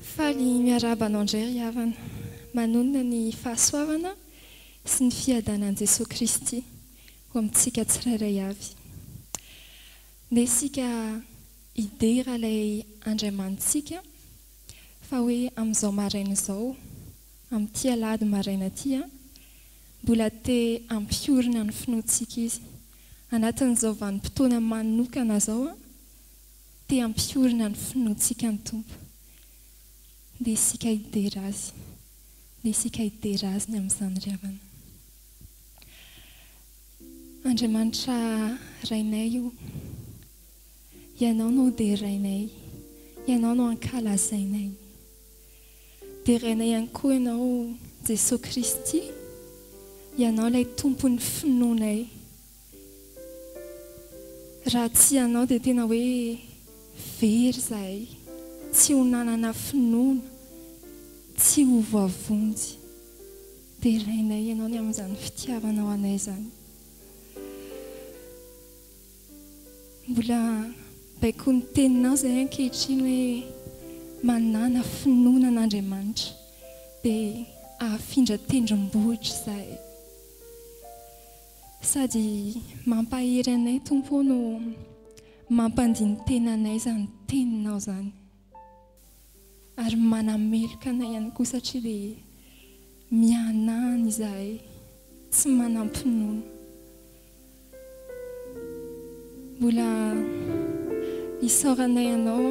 Faly miaraba anao indray ry havana, manonona ny fahasoavana sy ny fiadanan'i Jesosy Kristy ho amintsika tsirairay avy. Nde isika hidera ilay andriamanitsika fa hoe amin'izao maraina izao, amin'ity alahady maraina ity, mbola te ampiorina ny finoantsika izy. Anatin'izao vanim-potoana manokana izao, te ampiorina ny finoantsika ny Tompo. Nde isika hidera azy, nde isika hidera azy ny amin'izany ry havana. Andriamanitra rainay io, ianao no dia rainay, ianao no ankalazainay. Dia rainay ihany koa ianao Jesosy Kristy, ianao ilay tompon'ny finoanay. Raha tsy ianao dia tena hoe very izahay, tsy ho nanana finoana, tsy ho voavonjy. Dia rainay ianao ny amin'izany fitiavana ho anay izany. Mbola baiko ny teninao izay ankehitriny hoe manana finoana an'Andriamanitra dia ahafindra tendrombohitra izahay. Sady mampahery anay Tompo no mampandiny tenanay izany teninao izany. Ary manameloka anay ihany koa satria dia mianany izahay tsy manam-pinoana. Mbola isaoranay ianao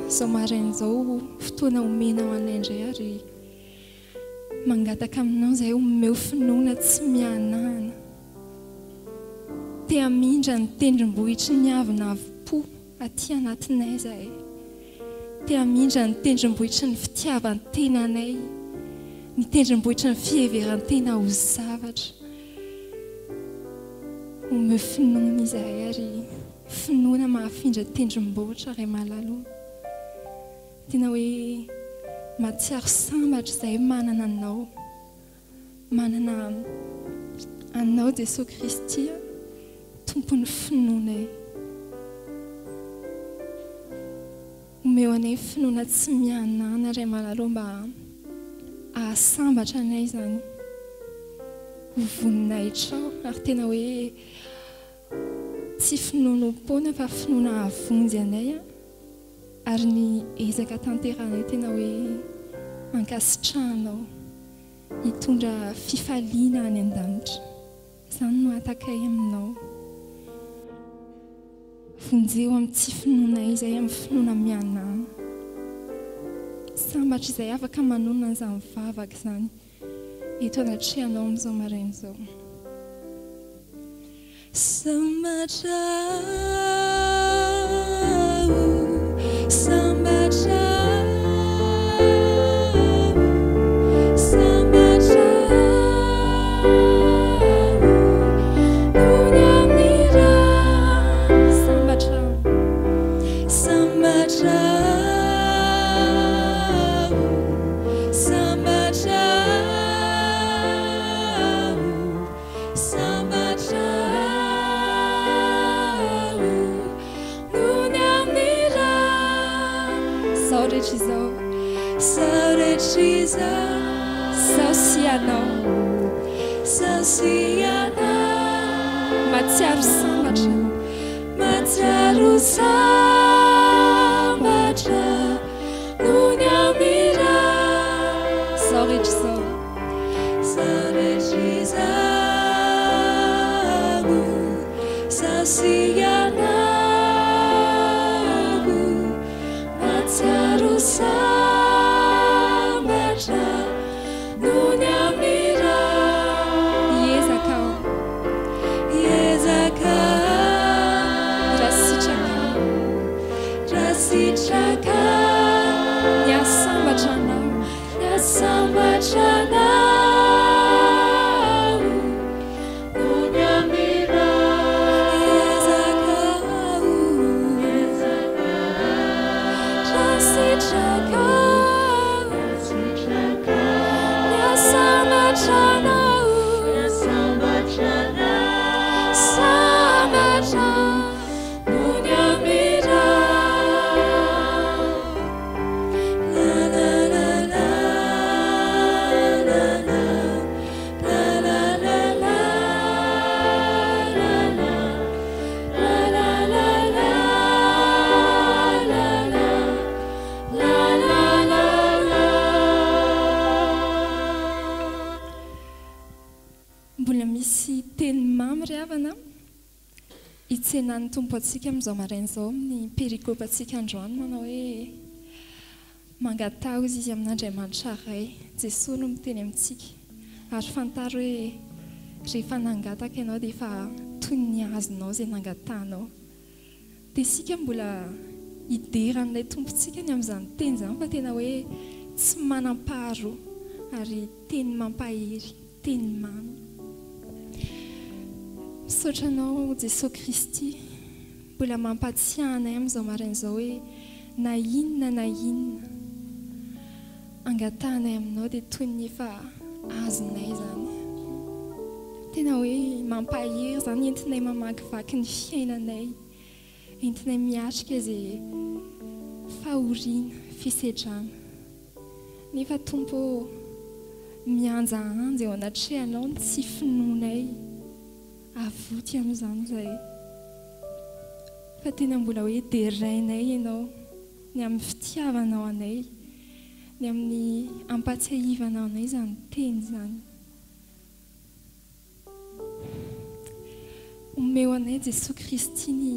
izao maraina izao fotoana omenao anay indray ary mangataka aminao izay omeo finoana tsy mianana. Te hamindra ny tendrombohitry ny avina avo-po aty anatinay izahay. Te hamindra ny tendrombohitry ny fitiavan-tenanay, ny tendrombohitry ny fiheveran-tena ho zavatra. Omeo finoana izahay ary finoana mahafindra tendrombohitra ray malalo. Tena hoe mahatsiaro sambatra izahay manana anao, manana anao Jesosy Kristy, tompon'ny finoanay. Omeo anay finoana tsy mianana ray malalo mba ahasambatra anay izany, ho voninay trao ary tena hoe tsy finoana ompona fa finoana avonjy anay ary ny ezaka tanteranay tena hoe ankasitrahanao hitondra fifaliana any an-danitra. Izany no atakay aminao. Vonjeo amin'ny tsy finoana izay amin'ny finoana mianana. Sambatra izay afaka manonona an'izany vavaka izany eto anatrehanao amin'izao maraina izao. Sambatra, sambatra, sambatra, nunyamira, sambatra, sambatra, sambatra, sambatra. Matsiaro sambatra, matsiaro sambatra, nony amira. Zao rehetra izao, zao rehetra izao, sasianako, matsiaro sambatra, nony amira. Sitraka, niasambatra anao, niasambatra anao, nony amira. Ezaka, ezaka, rasitraka, rasitraka, niasambatra anao, niasambatra anao, sambatra, nony amira. La la teny mamy ry havana hitsenan'ny tompo atsika amin'izao maraina izao amin'ny perikopy atsika androany manao hoe mangatao izy amin'Andriamanitra ray Jesosy no miteny amintsika ary fantaro hoe rehefa nangataka ianao dia efa toy ny azonao izay nangatanao dia isika mbola hideran'ilay tompontsika ny amin'izany teny izany fa tena hoe tsy manam-paharoa ary teny mampahery teny mamy. Misaotra anao Jesosy Kristy mbola mampatsiahanay amin'izao maraina izao hoe na inona angatahanay aminao dia toy ny efa azonay izany. Tena hoe mampahery izany entinay mamakivaky ny fiainanay, entinay miatrika izay fahoriana, fisedrana. Nefa Tompo mianjaanja eo anatrehanao ny tsy finoanay avoty amin'izany izay. Fa tena mbola hoe derainay ianao ny amin'ny fitiavanao anay, ny amin'ny ampatsiahivanao anay izany teny izany. Omeo anay Jesosy Kristy ny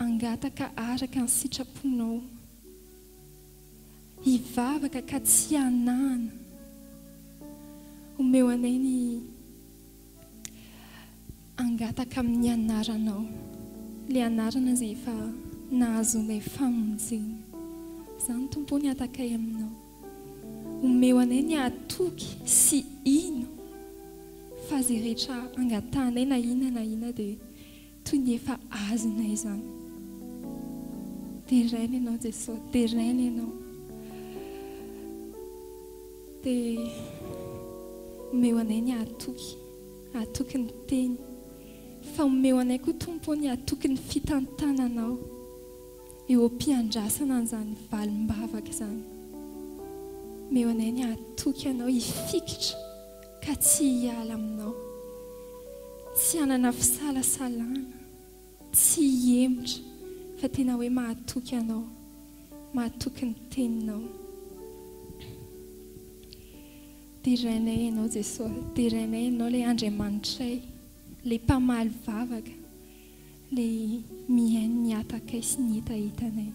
angataka araka ny sitraponao, hivavaka ka tsy hanana. Omeo anay ny angataka amin'ny anaranao, ilay anarana izay efa nahazonay famonjena. Izany Tompo ny atakay aminao. Omeo anay ny atoky sy ino fa izay rehetra angatahanay na inona dia toy ny efa azonay izany. Deraina ianao Jesosy, deraina ianao. Dia omeo anay ny atoky ny teny, fa omeo anay koa Tompo ny atoky ny fitantananao eo am-piandrasana an'izany valim-bavaka izany. Omeo anay ny atoky anao hifikitra ka tsy hiala aminao, tsy hanana fisalasalana, tsy hiemotra, fa tena hoe mahatoky anao, mahatoky ny teninao. Derainay ianao Jesosy, derainay ianao ilay Andriamanitray, ilay mpamaly vavaka, ilay mihaino ny atakay sy ny hitahitanay.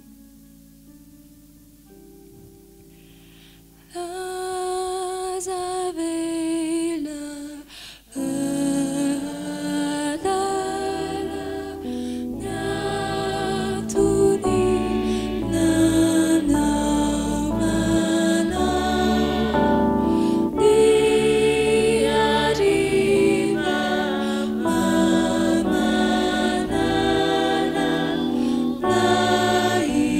Bye.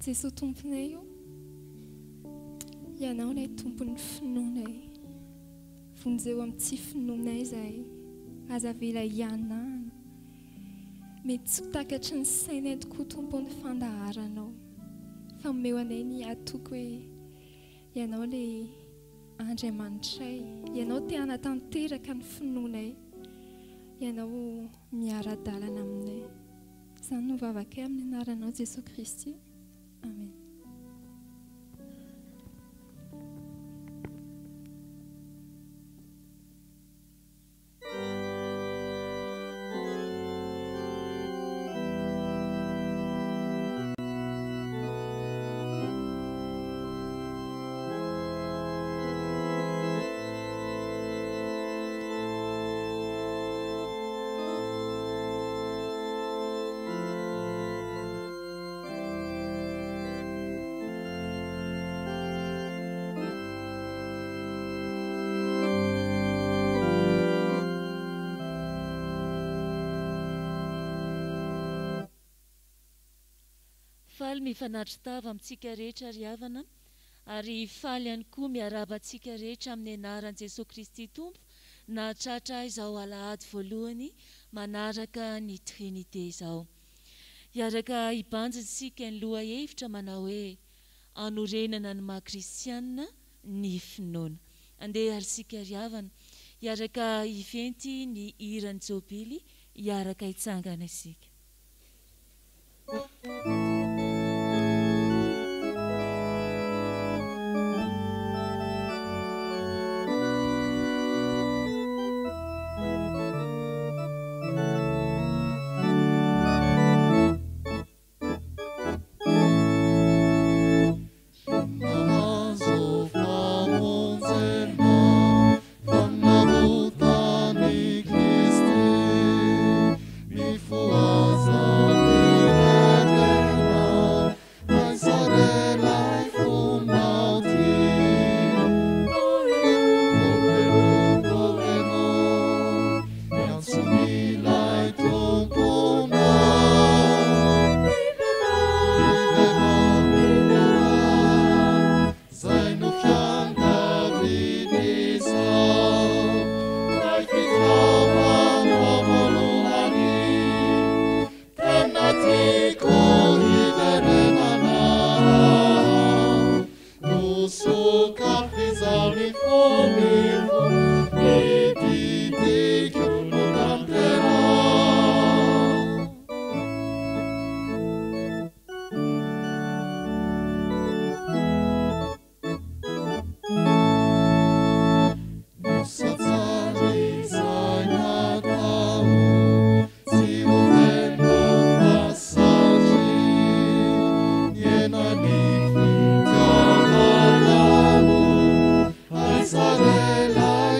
Jesosy tomponay io, ianao ilay tompon'ny finoanay. Vonjeo amin'ny tsy finoanay izay aza avela ianana. Mety tsy ho takatry ny sainay tokoa tompon'ny fandaharanao. Fa omeo anay ny atoko hoe ianao ilay Andriamanitray. Ianao te hanatanteraka ny finoanay. Ianao miara-dalana aminay. Izany no vavakay amin'ny anaranao Jesosy Kristy. Amen. Faly mifanatry tava amintsika rehetra ry havana, ary faly ihany koa miarabantsika rehetra amin'ny anaran'i Jesosy Kristy Tompo, na tratra izao alahady voalohany manaraka ny Trinité izao. Iaraka hibanjisika ny loha hevitra manao hoe anorenana ny maha-kristianina ny finoana. Andeha arisika ry havana, iaraka hiventy ny hiran'ny jôbily, iaraka hitsangana isika. Sarelai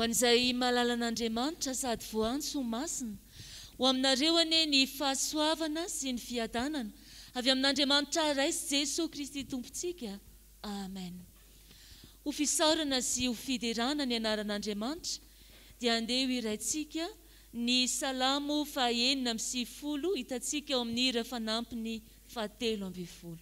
ho an'izay malala an'Andriamanitra sady voantso masina, ho aminareo anie ny fahasoavana sy ny fiadanana avy amin'Andriamanitra ray sy Jesosy Kristy Tompontsika. Amen. Ho fisaorana sy ho fiderana ny anaran'Andriamanitra dia andeha ho iraintsika ny salamo 910 hitantsika ao amin'ny hira fanampiny 7:10.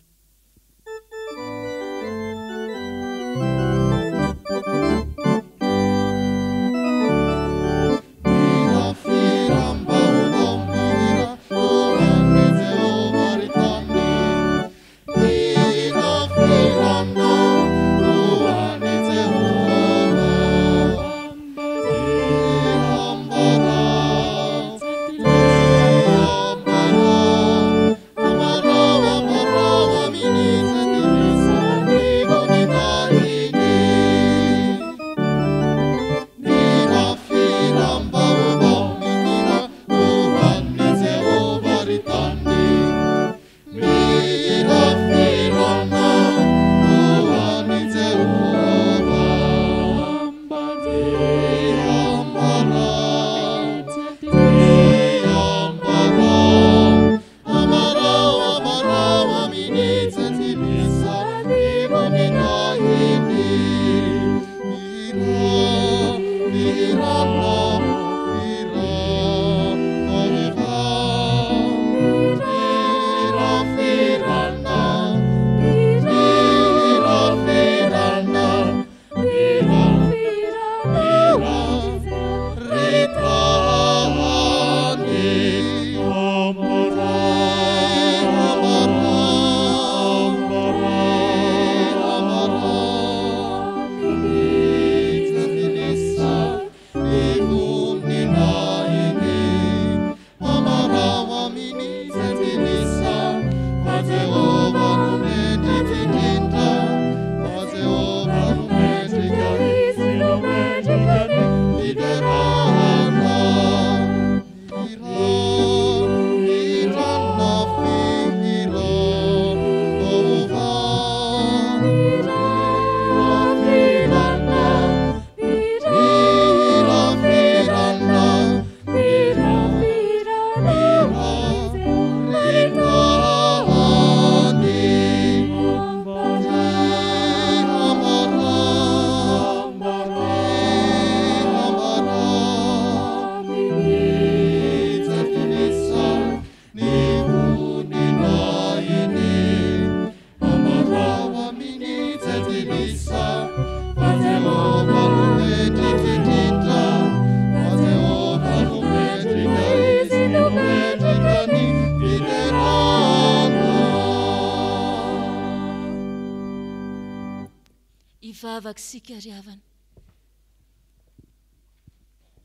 Sika riavana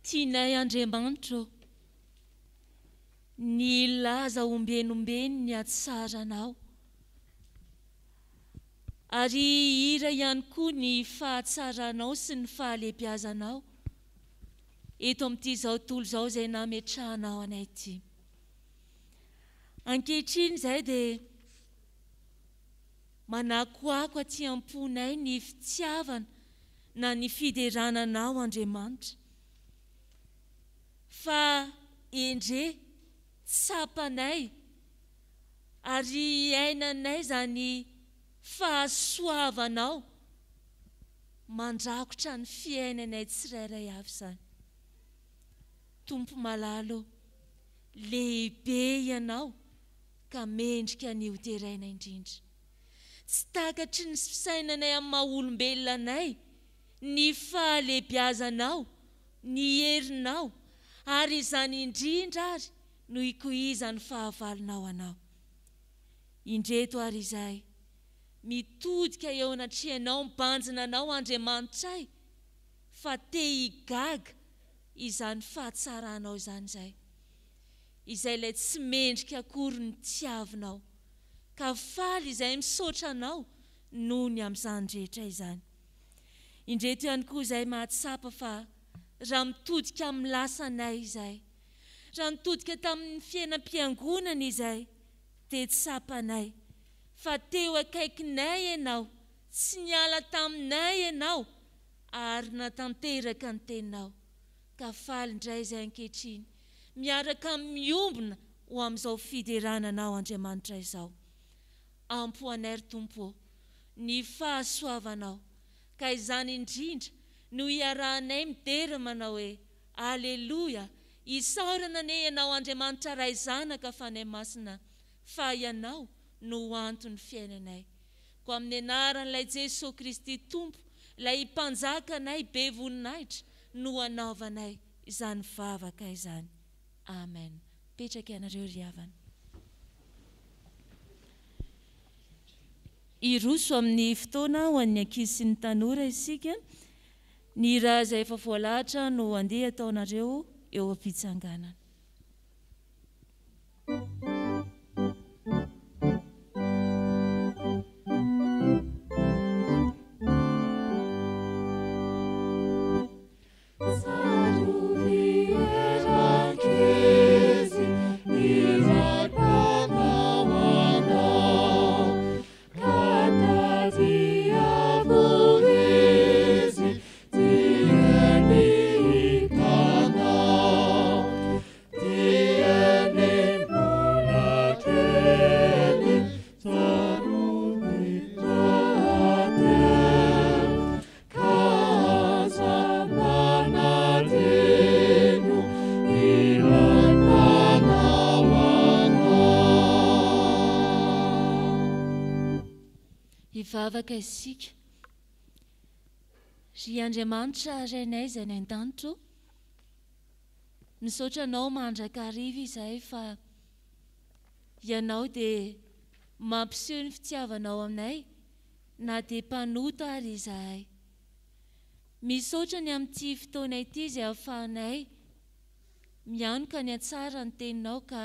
tianay Andriamanitra ny laza ombenombeny ny atsaranao ary hira ihany koa ny fahatsaranao sy ny fahalebiazanao eto amin'ity zao tontolo zao izay nametrahanao anay ity. Ankehitriny izay dia manakoako aty am-ponay ny fitiavana na ny fiderananao Andriamanitra. Fa endre tsapanay ary ainanay zany fahasoavanao mandrakotra ny fiainanay tsirairay avy zany. Tompo malalo, lehibe ianao ka mendrika ny hoteraina indrindra. Tsy takatry ny fisainanay amin'ny maha-olombelonanay ny fahalebiazanao, ny herinao, ary izany indrindra ary no hikohizany fahavalonao anao. Indreto ary izay, mitodika eo anatrehanao, mibanjina anao Andriamanitray, fa te higaga izany fahatsaranao izany izay. Izay ilay tsy mendrika akory ny tiavinao, ka faly izay misaotra anao noho ny amin'izany rehetra izany. Indreto ihany koa izay mahatsapa fa raha mitodika amin'ny lasanay izay, raha mitodika tamin'ny fiainam-piangonana izay, te tsapanay, fa teo akaikinay ianao, tsy niala taminay ianao, ary natanteraka ny teninao ka faly indray izay ankehitriny miaraka miombona ho amin'izao fiderananao Andriamanitra izao. Ampoanay ry Tompo ny fahasoavanao ka izany indrindra no iarahanay midera manao hoe aleloia, isaorana ane ianao Andriamanitra ray zanaka fanay masina fa ianao no anton'ny fiainanay. Ko amin'ny anaran'ilay Jesosy Kristy Tompo, ilay mpanjakanay be voninahitra no anaovanay izany vavaka izany. Amen. Petraka ianareo ry havana. Iroso amin'ny fotoana ho an'ny ankizy sy ny tanora isika. Ny raha izay efa voalahatra no andeha ataonareo eo am-pitsanganana. Vavaka isika ry Andriamanitra rainay izay ny an-danitro, misaotra anao mandraka hariva izahay fa ianao dia mampiseho ny fitiavanao aminay na dia mpanota ary izahay. Misaotra ny amin'ity fotoana ity izay ahafahanay mianoka ny atsara ny teninao ka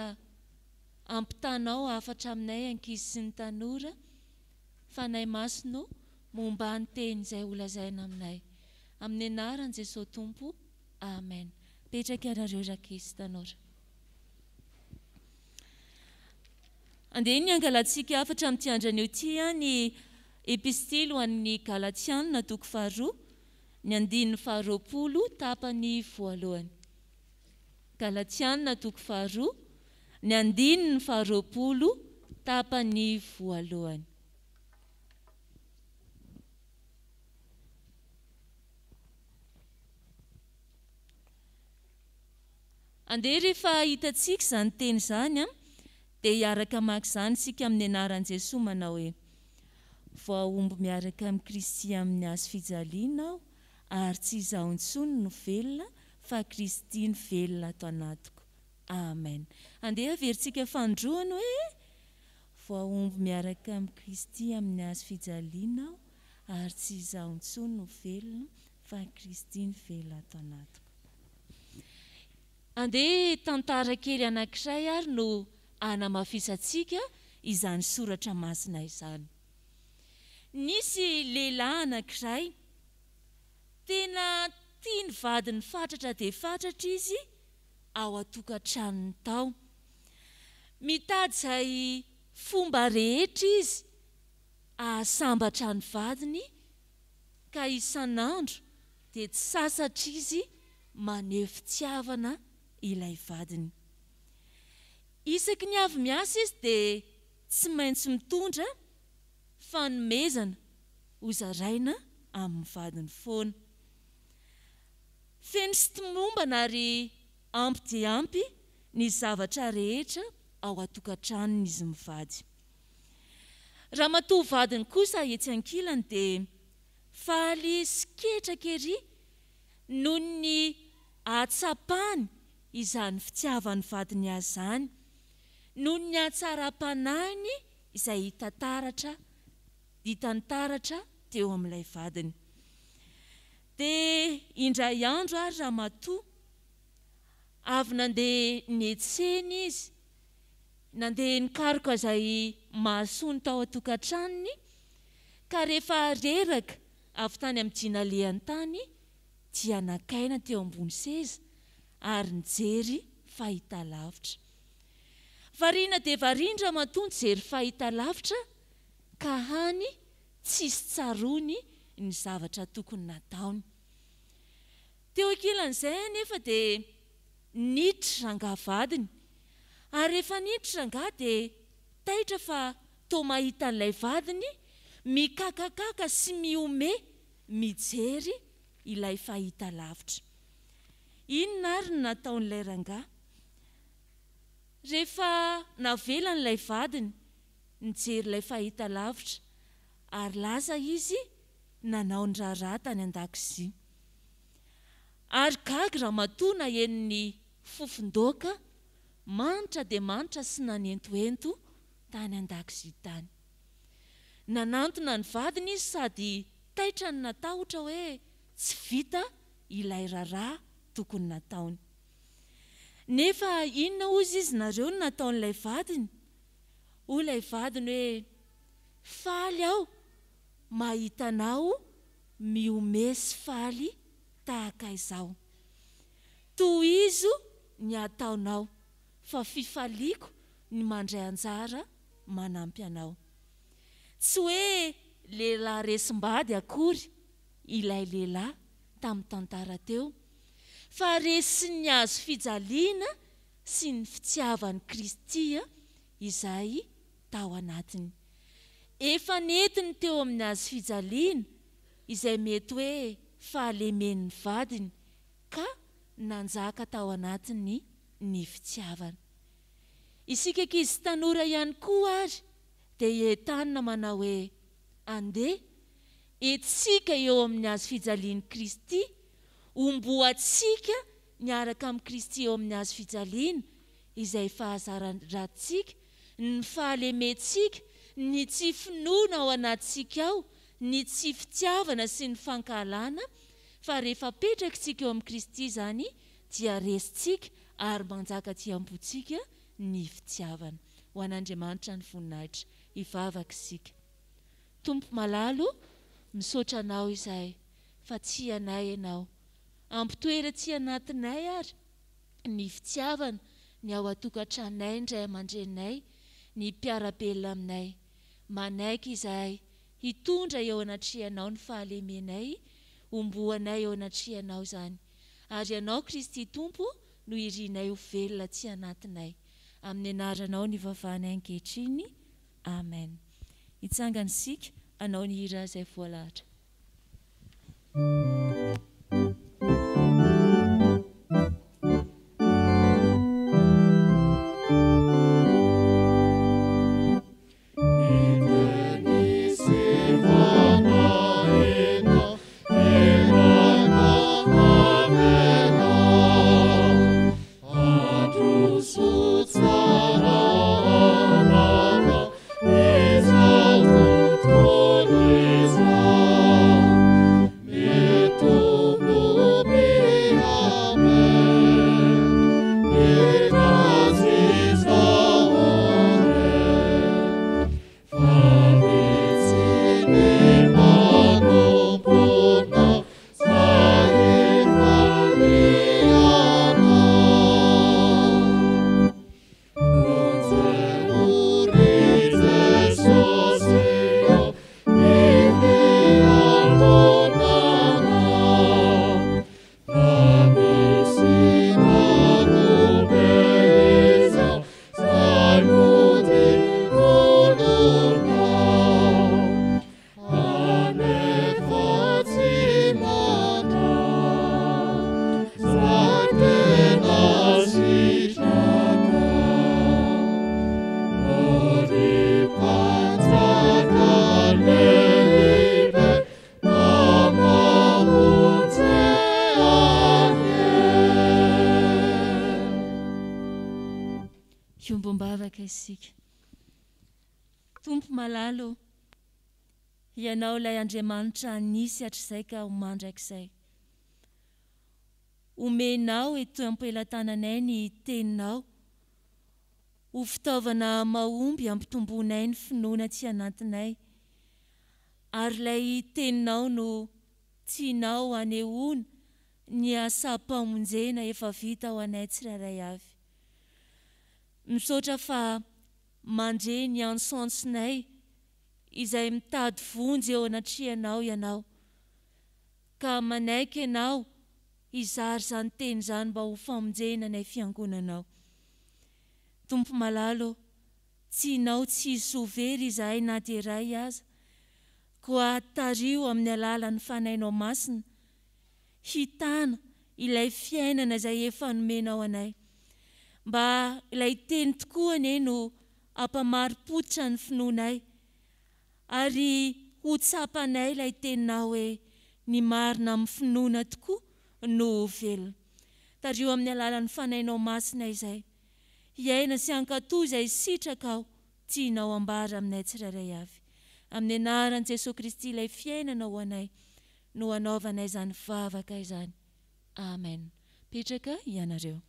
ampitanao afatra aminay ankizy sy ny tanora. Fanay masino momba ny teny izay holazaina aminay. Amin'ny anaran'i Jesosy Tompo. Amen. Petraka ianareo ankizy tanora. Andeha ny angalatsika afatra amin'ity andron'io ity ny epistily ho an'ny Galatianina toko 2, ny 20 tapany voalohany. Galatianina toko 2, ny 20 tapany voalohany. Andeha rehefa hitantsika izany teny izany dia hiaraka maka izany sika amin'ny anaran'i Jesosy manao hoe voaomby miaraka amin'ny Kristy amin'ny hazo fijaliana aho ary tsy izaho intsony no velona fa Kristy ny velona ato anatiko. Amen. Andeha averintsika fandroana hoe voaomby miaraka amin'ny Kristy amin'ny hazo fijaliana aho ary tsy izaho intsony no velona fa Kristy ny velona ato anatiko. Andeha tantara kely anankiray ary no anamafisatsika izany soratra masina izany. Nisy lehilahy anankiray tena tia ny vadiny fatratra dia fatratra izy ao an-tokantranony tao. Mitady izay fomba rehetra izy ahasambatra ny vadiny ka isan'andro dia tsy sasatra izy maneho fitiavana ilay vadiny. Isaky ny avy miasa izy dia tsy maintsy mitondra fanomezana hozaraina amin'ny vadiny foana. Feno sy timombana ary ampy dia ampy ny zavatra rehetra ao an-tokantranony izy mivady. Raha matoa vadiny kosa etsy ankilany dia faly sy ketraka ery noho ny ahatsapany izany fitiavany vadiny azy izany, noho ny ahatsara-panahiny izay hitantaratra teo amin'ilay vadiny. Dia indray andro ary raha matoa avy nandeha niantsena izy, nandeha nikaroka izay mahasony tao an-tokantranony, ka rehefa reraka avy tany amin'ny dinalehany tany dia nakaina teo ambony seza ary nijery fahitalavitra. Variana dia variana matoa nijery fahitalavitra ka hany tsisy tsarony ny zavatra tokony nataony. kelan'izay nefa dia niditra rangahy vadiny. Ary rehefa niditra rangahy dia taitra fa toa mahita an'ilay vadiny mikakakaka sy miome mijery ilay fahita lavitra. Inona ary no nataon'ilay rangahy? Rehefa navela n'ilay vadiny nijery ilay fahita lavitra ary lasa izy nanao ny raharaha tany an-dakozia. Ary gaga raha matoa nahenony fofon-doaka manitra dia manitra sy nanentoento tany an-dakozia tany. Nanantona ny vadiny izy sady taitra ny natahotra hoe tsy vita ilay raharaha tokony nataony. Nefa inona ozy izy nareo no nataon'ilay vadiny? Hoy ilay vadiny hoe faly aho mahita anao miome sy faly tahaka izao. Toy izo ny ataonao, fa fifaliako ny mandray anjara manampy anao. Tsy hoe lehilahy resim-bady akory ilay lehilahy tamin'ny tantara teo, fa resy ny azo fijaliana sy ny fitiavan'i Kristy izay tao anatiny. Efa netiny teo amin'ny azo fijaliana izay mety hoe fahalemen'ny vadiny ka nanjaka tao anatiny ny fitiavana. Isika ankizy tanora ihany koa ary dia entanina manao hoe andeha etsika eo amin'ny azo fijalian'i Kristy, omboantsika niaraka amin'ny Kristy eo amin'ny azo fijaliana izay fahazaran-dratsika, ny fahalementsika, ny tsy finoana ao anatsika ao, ny tsy fitiavana sy ny fankahalana, fa rehefa petraksika eo amin'ny Kristy izany dia resitsika ary manjaka aty am-potsika ny fitiavana. Ho an'Andriamanitra ny voninahitra, hivavaka isika. Tompo malalo, misaotra anao izay fa tsy anay ianao. Ampitoera tsy anatinay ary ny fitiavana, ny ao atokantranay indray aman-drenay, ny mpiara-belona aminay. Manaiky izay hitondra eo anatrehanao ny fahalemenay, omboanay eo anatrehanao izany. Ary ianao Kristy Tompo no irianay ho velona tsy anatinay. Amin'ny anaranao ny vavanay ankehitriny. Amen. Hitsangana isika anao ny hira izay voalahatra. Tompo malalo, ianao ilay Andriamanitra nisy hatr'izay ka homandrakizay. Omenao eto ampelantananay ny teninao, ho fitaovana mahomby ampitomboanay ny finoana tsy anatinay. Ary ilay teninao no tianao hanehoana ny asa-pamonjena efa vita ho anay tsirairay avy. Misaotra fa mandre ny ansantsinay izay mitady vonjy eo anatrehanao ianao, ka manaiky ianao izary zany teny zany mba ho famonjena nay fiangonanao. Tompo malalo, tsinao tsy sovery izahay na dia iray aza, koa tario amin'ny alalan'ny fanainao masina, hitana ilay fiainana izay efa nomenao anay. Mba ilay teny tokoa anie no ampamaripotra ny finoanay, ary ho tsapanay ilay teninao hoe ny marina amin'ny finoana tokoa no velona. Tario amin'ny alalan'ny fanainao masina izay, iaina sy ankatoa izay sitrakao tianao ambara aminay tsirairay avy. Amin'ny anaran'i Jesosy Kristy ilay fiainana ho anay no anaovanay izany vavaka izany. Amen. Petraka ianareo.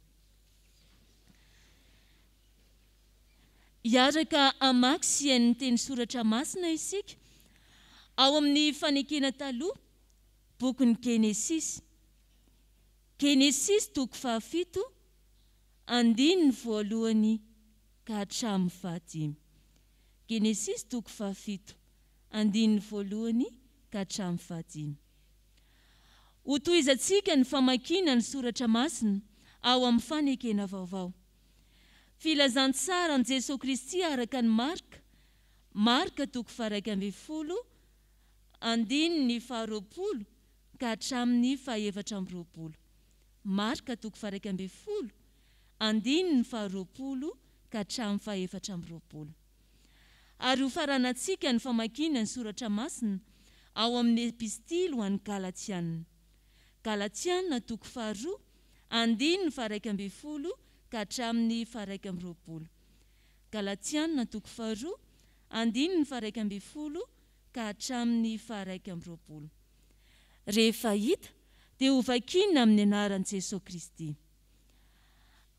Hiaraka amaky sy ny teny soratra masina isika ao amin'ny fanekena taloha, bokin'ny Genesis. Genesis 17, 1 ka hatramin'ny 15. Genesis 17, 1 ka hatramin'ny 15. Ho tohizantsika ny famakiana ny soratra masina ao amin'ny fanekena vaovao. Filazantsara an' Jesosy Kristy araka ny Marka 1:20, 2:20 ka hatramin'ny 4:20. Marka 1:20, 2:20 ka hatramin'ny 4:20. Ary ho faranantsika ny famakiana ny soratra masina ao amin'ny epistily ho an'ny Galatiana. Galatiana 2:2, 1:20 ka hatramin'ny 1:20. Galatiana 2:2, 1:20 ka hatramin'ny 1:20. Rehefa hita dia ho vakiana amin'ny anaran'i Jesosy Kristy.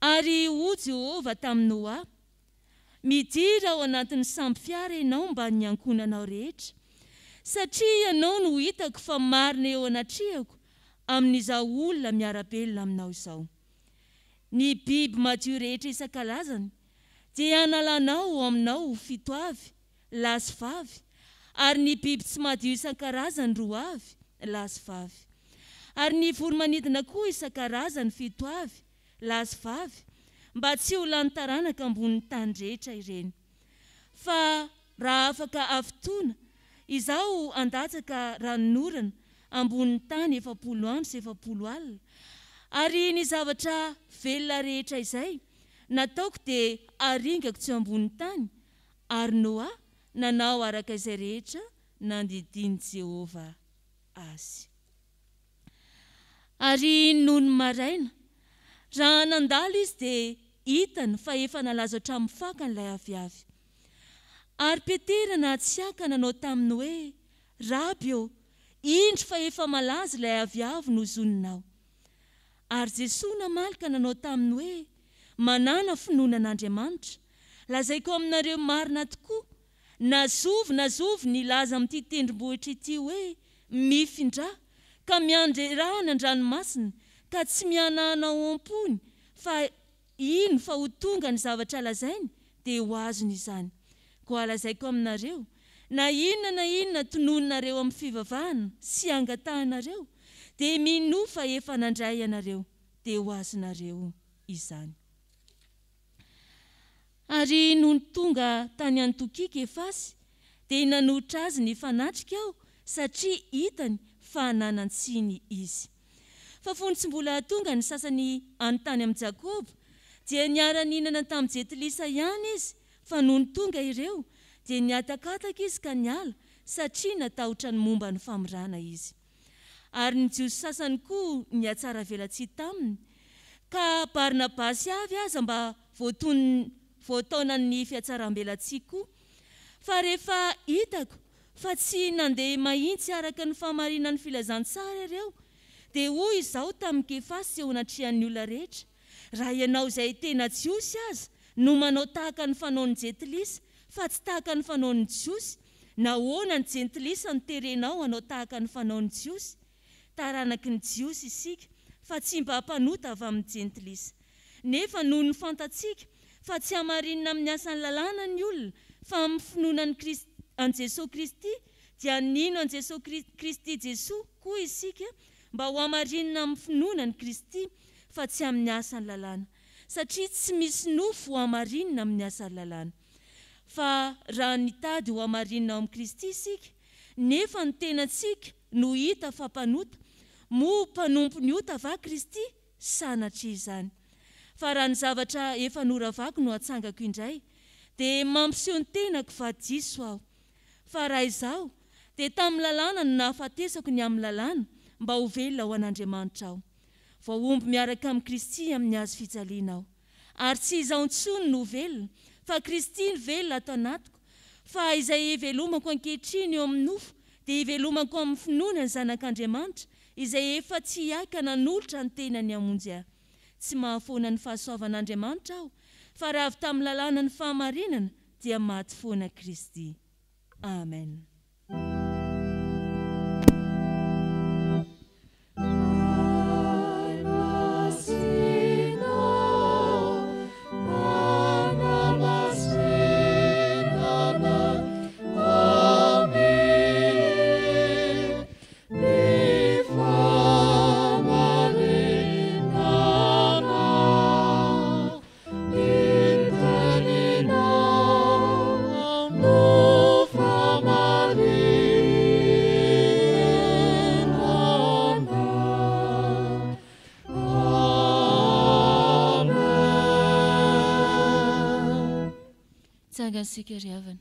Ary ho Jehova tamin'ny Noa, midira ao anatin'ny samby fiara ianao mba ny ankonanao rehetra, satria ianao no hitako fa marina eo anatrehako amin'izao olona miarabelona aminao izao. Ny biby madio rehetra isan-kalazany dia analanao aminao fitoavy, lahy sy vavy, ary ny biby tsy madio isan-karazany roa avy, lahy sy vavy. Ary ny voromanidina koa isan-karazany fitoavy, lahy sy vavy, mba tsy ho lany taranaka ambonin'ny tany rehetra ireny. Fa raha afaka afotoana, izao andatsaka ranonorana ambonin'ny tany 70 andro sy 70 alina. Ary ny zavatra velona rehetra izay nataoko dia aringako tsy ambonin'ny tany, ary Noa nanao araka izay rehetra nandidiny Jehova azy. Ary nohony maraina, raha nandalo izy dia hitany fa efa nalaza hatramin'ny fakan'ilay aviavy. Ary Petera na Tsiaka nanao taminy hoe, Raby ô, indro fa efa malaza ilay aviavy no zoninao. Ary Jesosy namalika nanao taminy hoe, manana finoanan'Andriamanitra, lazaiko aminareo marina tokoa, nazovy ny laza amin'ity tendrombohitra ity hoe, mifindra, ka miandrerahana an-dranomasina, ka tsy mianana ao am-pony, fa ino fa ho tonga ny zavatra lazainy, dia ho azony izany. Koa lazaiko aminareo, na inona tonononareo amin'ny fivavahana sy angatahanareo, dia mino fa efa nandray anareo, dia ho azonareo izany. Ary nohon tonga tany Antokika Efasy, dia nanotra azy ny fanatrika aho, satria hitany fa nanantsiny izy. Fa fony tsy mbola tonga ny sasany anontany amin'ny Jakoba, dia niara-ninana tamin'ny jetilisa ihany izy, fa nohon tonga ireo, dia niatakataka izy ka niala, satria natahotra ny momba ny famirana izy. Ary ny Jiosy sasany koa niatsara velatsia taminy, ka Barnabasy avy aza mba voataonany fiatsaram-belatsia koa. Fa rehefa hitako fa tsy nandeha mahitsy araka ny famarinan'ny filazantsara ireo, dia hoy izao tamin'ny Kefasy eo anatrihan'ny olona rehetra, raha ianao izay tena Jiosy aza no manao tahaka ny fanaon'ny jetilisa, fa tsy tahaka ny fanaon'ny Jiosy, nahoana ny jetilisa no terenao hanao tahaka ny fanaon'ny Jiosy? Taranaky ny Jiosy isika, fa tsy mba hampanota avy amin'ny jetilisa. Nefa noho ny fantatsika fa tsy hamarinina amin'ny asan'ny lalàna ny olona, fa amin'ny finoanan'i Jesosy Kristy, dia nino an' Jesosy Kristy Jesosy koa isika mba ho hamarinina amin'ny finoana ny Kristy fa tsy amin'ny asany lalàna, satria tsy misy nofo ho hamarinina amin'ny asany lalàna. Fa raha nitady ho hamarinina ao amin'ny Kristy isika, nefa ny tenantsika no hita fa mpanota, moa mpanompo ny ota va Kristy? Sanatria izany. Fa raha ny zavatra efa noravako no hatsangako indray, dia mampiseho ny tenako fa diso aho. Fa raha izao, dia tamin'ny lalàna no nahafatesako ny amin'ny lalàna mba ho velona ho an'Andriamanitra aho. Vao omby miaraka amin'ny Kristy amin'ny hazo fijaliana aho. Ary tsy izaho intsony no velona, fa Kristy ny velona ato anatiko. Fa izay ivelomako ankehitriny eo amin'ny nofo, dia ivelomako amin'ny finoana ny zanak'Andriamanitra, izay efa tsy hiaka nanolotra ny tenany hamonjy ahy. Tsy mahafoana ny fahasoavan'Andriamanitra aho, fa raha avy tamin'ny lalàna ny fahamarinana dia maty foana Kristy. Amen. Tsanga ry havana.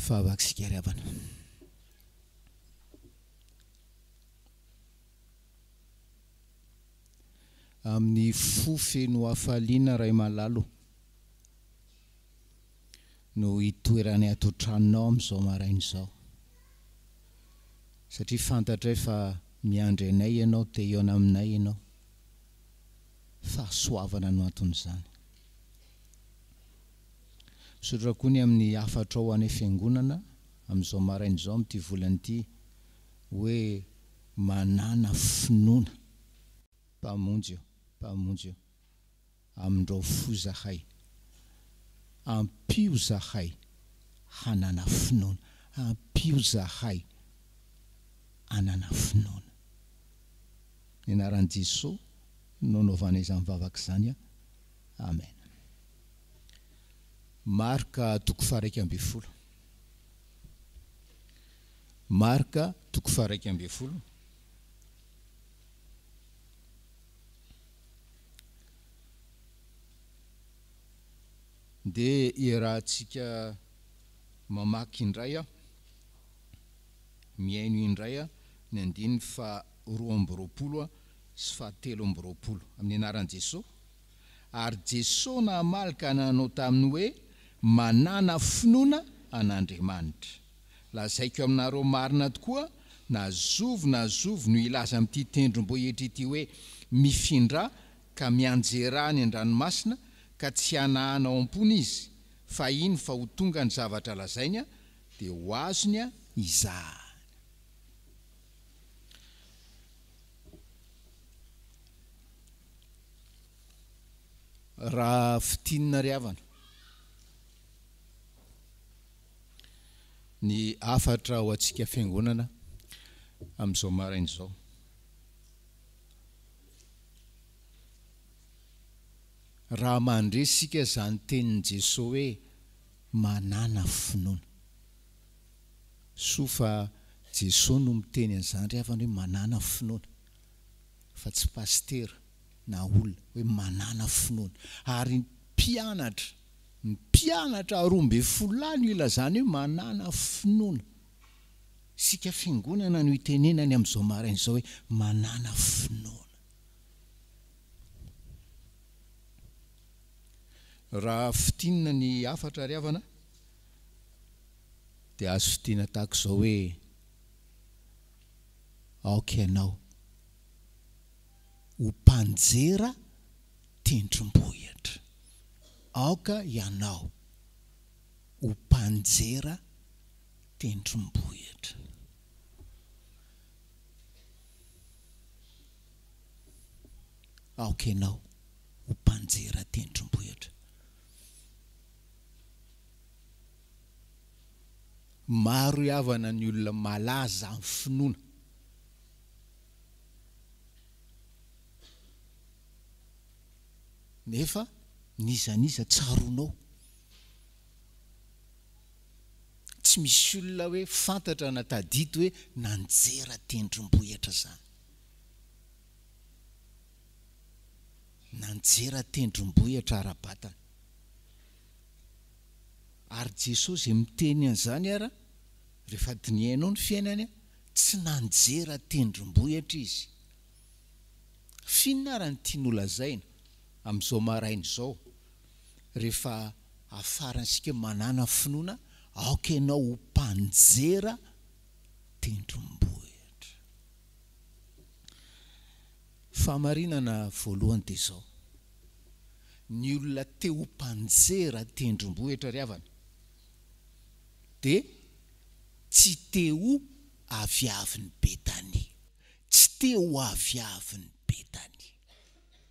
Fahavakisika ry havana. Amin'ny fo feno hafaliana ray malalo no hitoerany ato tranonao amin'izao marain'izao, satria fantatray fa miandry anay ianao, te hiona aminay ianao, fahasoavana no anton'izany. Sotra koa ny amin'ny hafatra ao any fiangonana amin'izao marain'izao amin'ity volana ity hoe manana finoana mpamonjy eo amindreo fo zahay, ampio zahay hanana finoana, ampio zahay hanana finoana. Ny anaran'i Jesosy no naovana izany vavaka izany. Amen. Marka 1:20. Marka 1:20. Dia iarahantsika mamaky indray miaino indray ny 2:20 sy 3:20 amin'ny anaran'i Jesosy. Ary Jesosy namalaka nanao taminy hoe manana finoana an'Andriamanitra. Lazaiko aminareo marina tokoa, na zovo no ilaza amin'ity tendrombohitra ity hoe mifindra ka mianjera ny an-dranomasina ka tsy hanahana ao am-pony izy fa iny fa ho tonga ny zavatra lazainy a dia ho azony a izahany. Raha fitinina ry havana, ny afatra ho antsika fiangonana amin'izao maraina izao. Raha mandresika izany tenin' Jesosy hoe manana finoana, soa fa Jesosy no miteny an'izany ry havana hoe manana finoana, fa tsy pastera na olona hoe manana finoana. Ary ny mpianatra 12 no ilazany hoe manana finoana. Sika fiangonana no itenenany amin'izao maraina izao hoe manana finoana. Raha fitinina ny afatra ry havana dia azo fitiana tahaka izao hoe aoka ianao ho mpanjera tendrombohitra. Aoka ianao ho mpanjera tendrombohitra. Aoka ianao ho mpanjera tendrombohitra. Maro havana ny olona malaza amin'ny finoana. Nefa nizaniza tsaronao. Tsy misy olona hoe fantatra na tadito hoe nanjera tendrombohitra zany. Nanjera tendrombohitra ara-batana. Ary Jesosy izay miteny an'izany ara, rehefa dinihainao ny fiainany, tsy nanjera tendrombohitra izy. Finona ary ny tiany holazaina amin'izao maraina izao, rehefa afarantsika manana finoana, aoka ianao ho mpanjera tendrombohitra. Famarinana voalohany dia izao: ny olona te ho mpanjera tendrombohitra ry havana dia tsy te ho aviavin'ny Betania. Tsy te ho aviavin'ny Betania.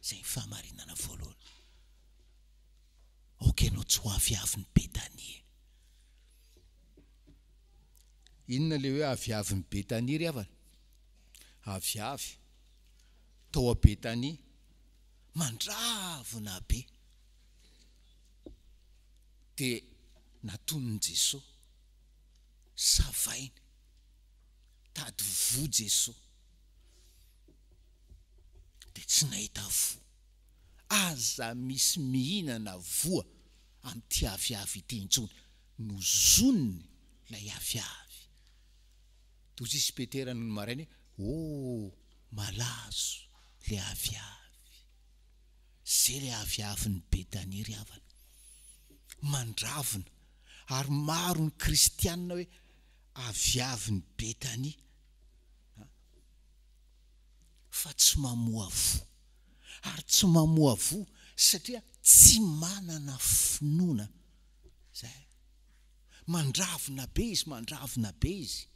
Izay ny famarinana voalohany. Aoka ianao tsy ho aviavin'ny Betania. Inona ilay hoe aviavin'ny Betania ry havana? Aviavy tao a Betania, mandravona be, dia natonin' Jesosy, savainy, tady vo Jesosy, dia tsy nahita vo. Aza misy mihinana voa amin'ity aviavy ity intsony, no zoniny ilay aviavy. Toy sisy Petera no marainy hoe malazo le aviavy. Zay le aviavin'ny Betania ry havana. Mandravona. Ary maro ny kristianina hoe aviavin'ny Betania, fa tsy mamoa vo. Ary tsy mamoa vo satria tsy manana finoana. Zay. Mandravona be izy.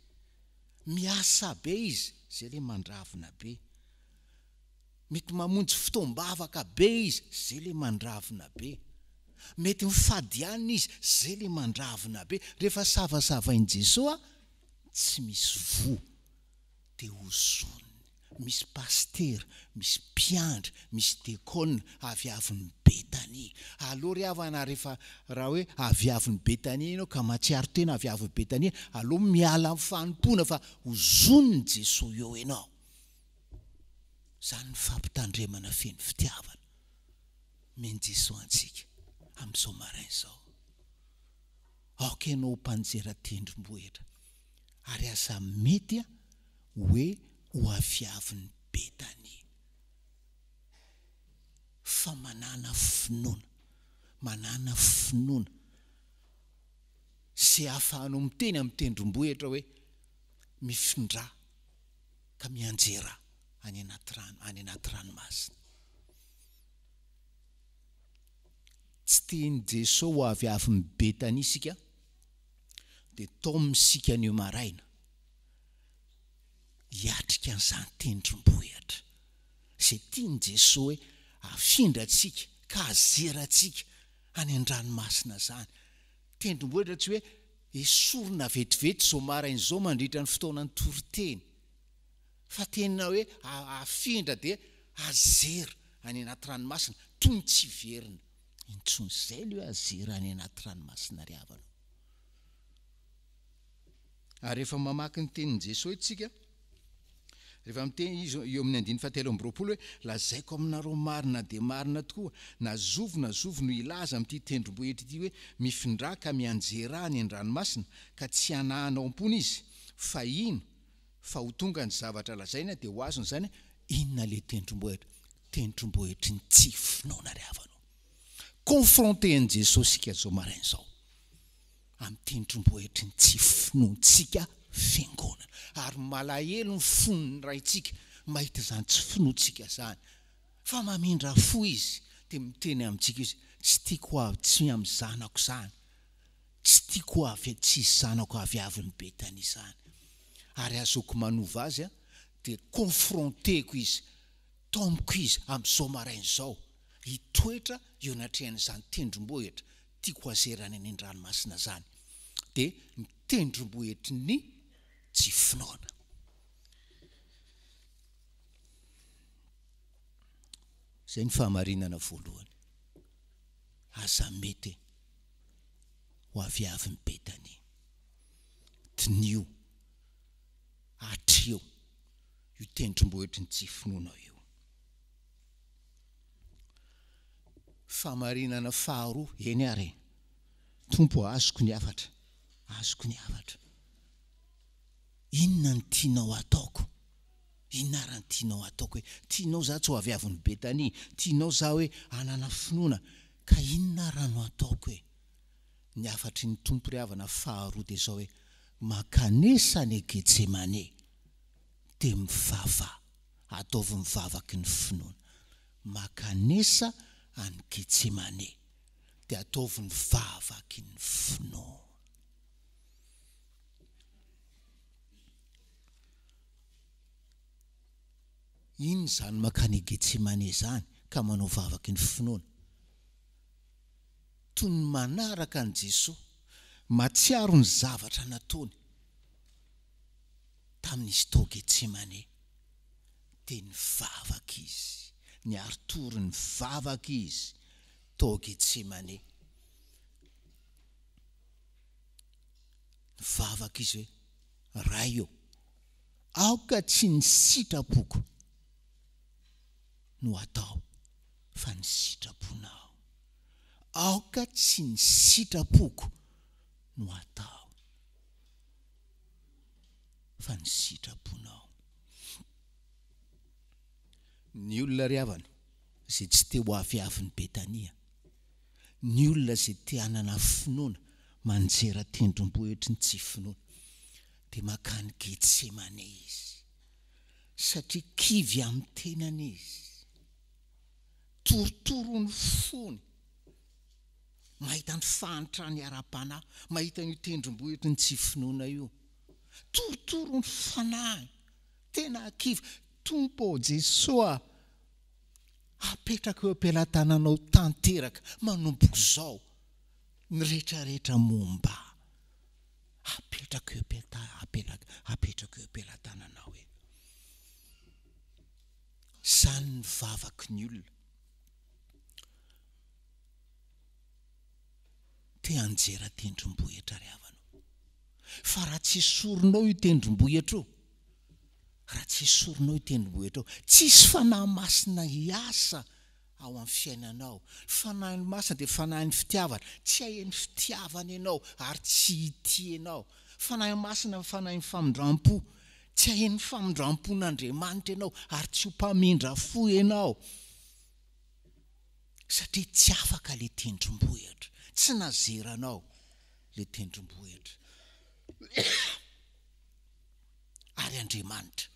Miasa be izy. Zay le mandravona be. Mety mamonjy fotoam-bavaka be izy. Zay le mandravona be. Mety mifadianina izy. Zay le mandravona be. Rehefa savasavain' Jesosy, tsy misy vo dia ho zoniny. Misy pastera, misy mpiandry, misy dekona aviavin'ny Betania. Aloha ry havana, raha hoe aviavin'ny Betania ianao ka matsiaro tena aviavin'ny Betania, aloha miala amin'ny fanompona fa ho zoniny Jesosy eo ianao. Zany ny fampitandremana feno fitiavana men Jesosy antsika amin'izao maraina izao. Aoka ianao mpanjera tendrombohitra, ary asa mety hoe ho aviavin'ny Betania. Fa manana finoana. Zay ahafahanao miteny amin'ny tendrombohitra hoe mifindra ka mianjera any anaty ranomasina. tsy tiany Jesosy ho avy ny Betania isika dia tao misika an'io maraina hiatrika an'izany tendrombohitra izay tiany Jesosy hoe afindra antsika ka azera antsika any an-dranomasina zany. Tendrombohitra tsy hoe esorina vetivety zao maraina izao mandritra ny fotoanany toriteny, fa tena hoe afindra dia azera any anaty ranomasina toy ny tsy verina. Intsony izay ilay hoe azera any anaty ranomasina ry havana. Ary rehefa mamaky ny tenin'i Jesosy itsika, rehefa miteny izy eo amin'ny 9:17 hoe lazaiko aminareo marina dia marina tokoa, na zovo no ilaza amin'ity tendrombohitra ity hoe mifindra ka mianjera any an-dranomasina ka tsy hanahanao am-pony izy, fa ino fa ho tonga ny zavatra lazaina dia ho azony zany. Inona le tendrombohitry ny tsy finoana ry havanao. Confronté an' Jesosy sika zao maraina zao amin'ny tendrombohitry ny tsy finoantsika fiangonana, ary malahelo ny fonony raitsika mahita zany tsy finoantsika zany, fa mamindra fo izy dia miteny amintsika izy, tsy tiako avy tsy amin'ny zanako zany, tsy tiako avy tsy zanako avy ny Betania zany. Ary azoko manova azy dia confronteko izy, tomboko izy amin'izao maraina izao hitoetra eo anatrehan'izany tendrombohitra tiako azerany any an-dranomasina zany, dia ny tendrombohitry ny tsy finoana. Izay ny fahamarinana voalohany, aza mety ho avy ny Betania, tinio atreo io tendrombohitry ny tsy finoana io. Fahamarinana faharoa, eny ary Tompo azoko ny afatra, inona ny tianao ataoko? Inona raha ny tianao ataoko? Hoe tianao za tsy ho avy ny Betania, tianao za hoe hanana finoana, ka inona raha no ataoko? Hoe ny afatry ny Tompo ry havana faharoa dia zao hoe makanesa ny Getsemane dia mivava, ataovy mivavaky ny finoana. Makanesa any Getsemane dia ataovy ny vavaky ny finoana. Iny zany makany Getsemane zany ka manao vavaky ny finoana? Toy ny manaraka an' Jesosy, matsiaro ny zavatra nataony tamin'izy tao Getsemane, dia ny vavaky izy, ny aritory ny vavaky izy tao Getsemane. Ny vavaky izy hoe ray eo, aoka tsy ny sitrapoko no atao, fa ny sitraponao. Aoka tsy ny sitrapoko no atao, fa ny sitraponao. Ny olona ry havana izay tsy te ho avy ny Betania, ny olona izay te hanana finoana, manjera tendrombohitry ny tsy finoana, dia makany Getsemane izy, satria kivy amin'ny tenany izy, torotoro ny fony, mahita ny fahantra ny ara-panahy, mahita ny tendrombohitry ny tsy finoana io, torotoro ny fanahy, tena kivy. Tompo Jesosy apetraka eo am-pelatananao tanteraka, manomboko zao ny rehetrarehetra momba, apetraka eo am-pelatananao e. Zany ny vavaky ny olona te anjera tendrombohitra ry havanao. Fa raha tsy esorinao io tendrombohitra io, tsisy fanahy masina hiasa ao amin'ny fiainanao. Fanahy masina dia fanahy fitiavana, tsy hahen'ny fitiavana ianao ary tsy hity ianao. Fanahy masina fanahy famindram-po, tsy hahen'ny famindram-pon'Andriamanitra ianao ary tsy ho mpamindra fo ianao, satria tsy afaka le tendrombohitra, tsy nazeranao le tendrombohitra. Ary Andriamanitra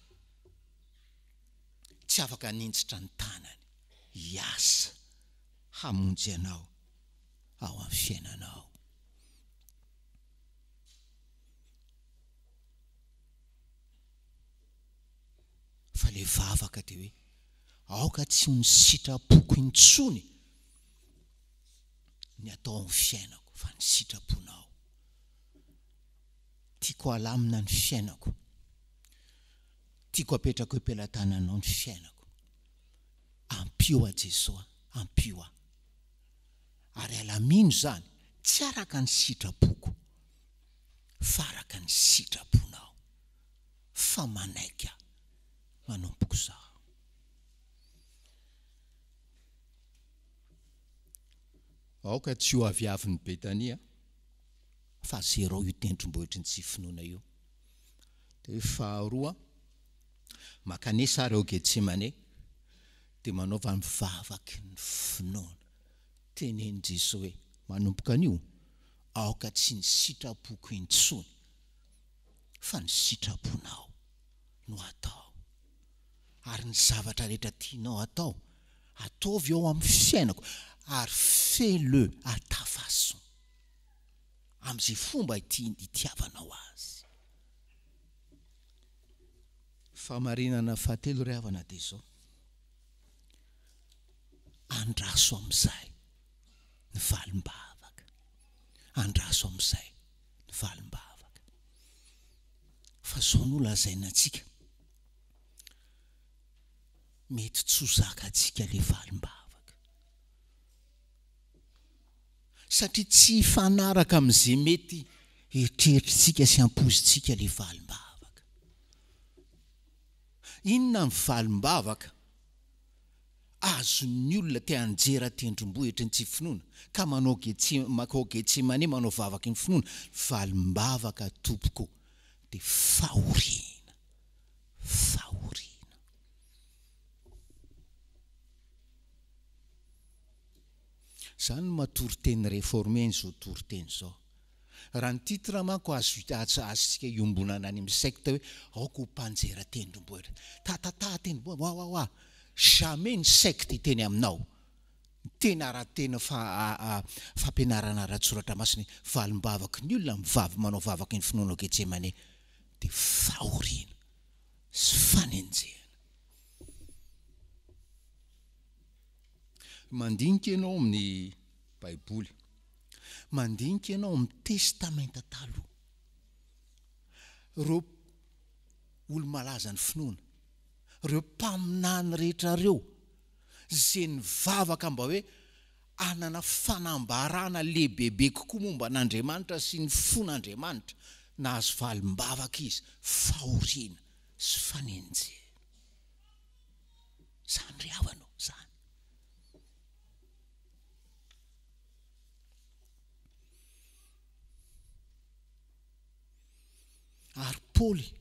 tsy afaka nintsitra ny tanany hiasa hamonjy anao ao amin'ny fiainanao. Fa le vavaka dia hoe aoka tsy ny sitrapoko intsony ny atao amin'ny fiainako, fa ny sitraponao. Tiako alamina ny fiainako, tiako apetrako empelantananao ny fiainako. Ampio a Jesosy, ampio a. Ary alamino zany, tsy araka ny sitrapoko, fa araka ny sitraponao. Fa manaika manompoko zaho. Aoka tsy ho aviavin'ny Betania, fa zerao io tendrombohitry ny tsy finoana io. Dia faharoa, makanesa ary ao Getsemane, dia manaova mivavaky ny finoana. Teneny Jesosy hoe, manompoka an'io, aoka tsy ny sitrapoko intsony, fa ny sitraponao no atao. Ary ny zavatra rehetra tianao atao, ataovy ao amin'ny fiainako, ary fais-le à ta façon. Amin'izay fomba itiavanao azy. Famarinana fahatelo ry havana dia izao. Andraso amin'izay ny valim-bavaka. Andraso amin'izay ny valim-bavaka. Fa izao no lazaina antsika. Mety tsy ho zakantsika le valim-bavaka. Satria tsy fanaraka amin'izay mety eritreritrintsika sy ampozintsika le valim-bavaka. Inona ny valim-bavaka? Azon'ny olona te hanjera tendrombohitry ny tsy finoana, ka manao Getsemane manao vavaka ny finoana. Valim-bavaka tompoko dia fahoriana. Fahoriana. Zany matoriteny réformé zao toriteny zao. Raha ny titre manko azontsika iombonana any amin'ny secte hoe aoka ho mpanjera tendrombohitra. Tatata tendrombohitra, wa. Jamais ny secte teny aminao. Tena raha-tena fampianarana ara-tsoratra masina valim-bavaka ny olona manao vavaka ny finoana Getsemane dia fahoriana sy fanenjehana. Mandinika ianao amin'ny Baiboly, mandinika ianao amin'ny testamenta taloha. Reo olo malaza ny finoana, reo mpaminany rehetra reo, izay ny vavaka mba hoe anana fanambarana lehibebe kokoa momba n'Andriamanitra sy ny fon'Andriamanitra, nahazo valim-bavaka izy, fahoriana sy fanenjehana. Zany ry havanao, zany. Ary Paoly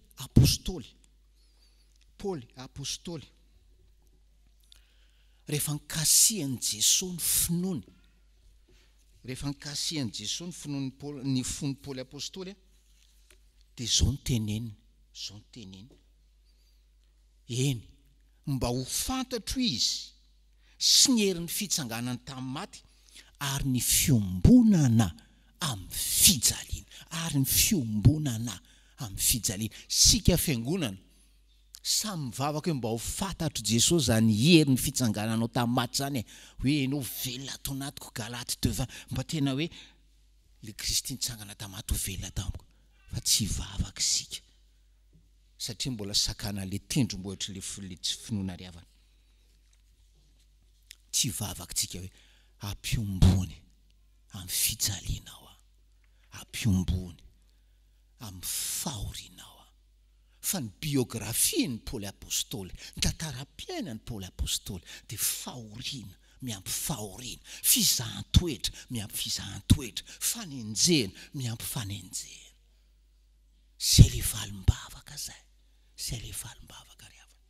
apôstôly, rehefa nikasihan'i Jesosy ny finoany, rehefa nikasihan'i Jesosy ny finoany ny fon'ny Paoly apôstôly, dia zao ny teneniny. Eny, mba ho fantatro izy sy ny herin'ny fitsanganany tamin'ny maty, ary ny fiombonana amin'ny fijaliana. Sika fiangonana samy mivavaka hoe mba ho fantatro Jesosy zany herin'ny fitsangananao tamin'ny maty zany, hoe enao velona tao anatiko, Galaty 2:20, mba tena hoe le Kristy nitsangana tamin'ny maty ho velona tamiko. Fa tsy vavaka sika, satria mbola sakana le tendrombohitra le tsy finoana ry havana. Tsy vavaka tsika hoe ampiombony amin'ny fijalianao, ampiombony amin'ny fahorianao. Fa ny biografia ny Paoly apôstôly, ny tantaram-piainany Paoly apôstôly dia fahoriana miampy fahoriana, fizahan-toetra miampy fizahan-toetra, fanenjehana miampy fanenjehana. Zay le valim-bavaka zay. Zay le valim-bavaka ry havana.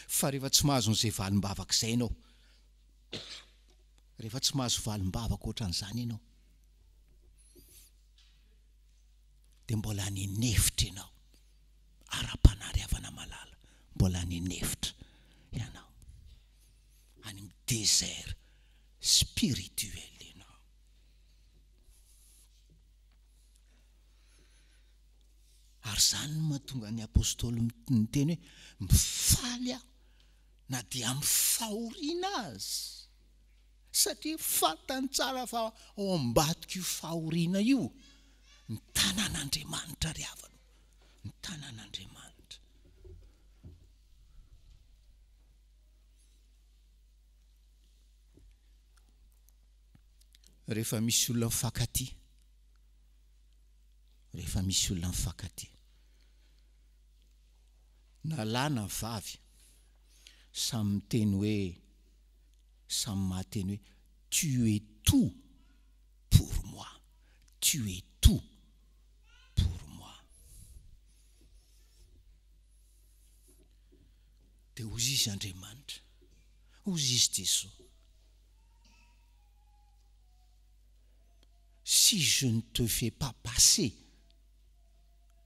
Fa rehefa tsy mahazo n'izay valim-bavaka izay ianao, rehefa tsy mahazo valim-bavaka ohatran'izany ianao, dia mbola nenefitra ianao. Ara-panariavana malala, mbola nenefitra ianao. Any amin'ny désert spirituel ianao. Ary zany no mahatonga ny apôstôly miteny hoe mifaly aho na dia mifahoriana azy, satria fantany tsara fa ao ambadika io fahoriana io ny tanan'Andriamanitra ry havana, ny tanan'Andriamanitra. Rehefa misy olona mifankatia, rehefa misy olona mifankatia, na lahy na vavy, samy miteny hoe, samy mahateny hoe tu es tout pour moi, tu es tout pour moi. Dia hozy izy Andriamanitra, hozy izy Jesosy, si je ne te fais pas passer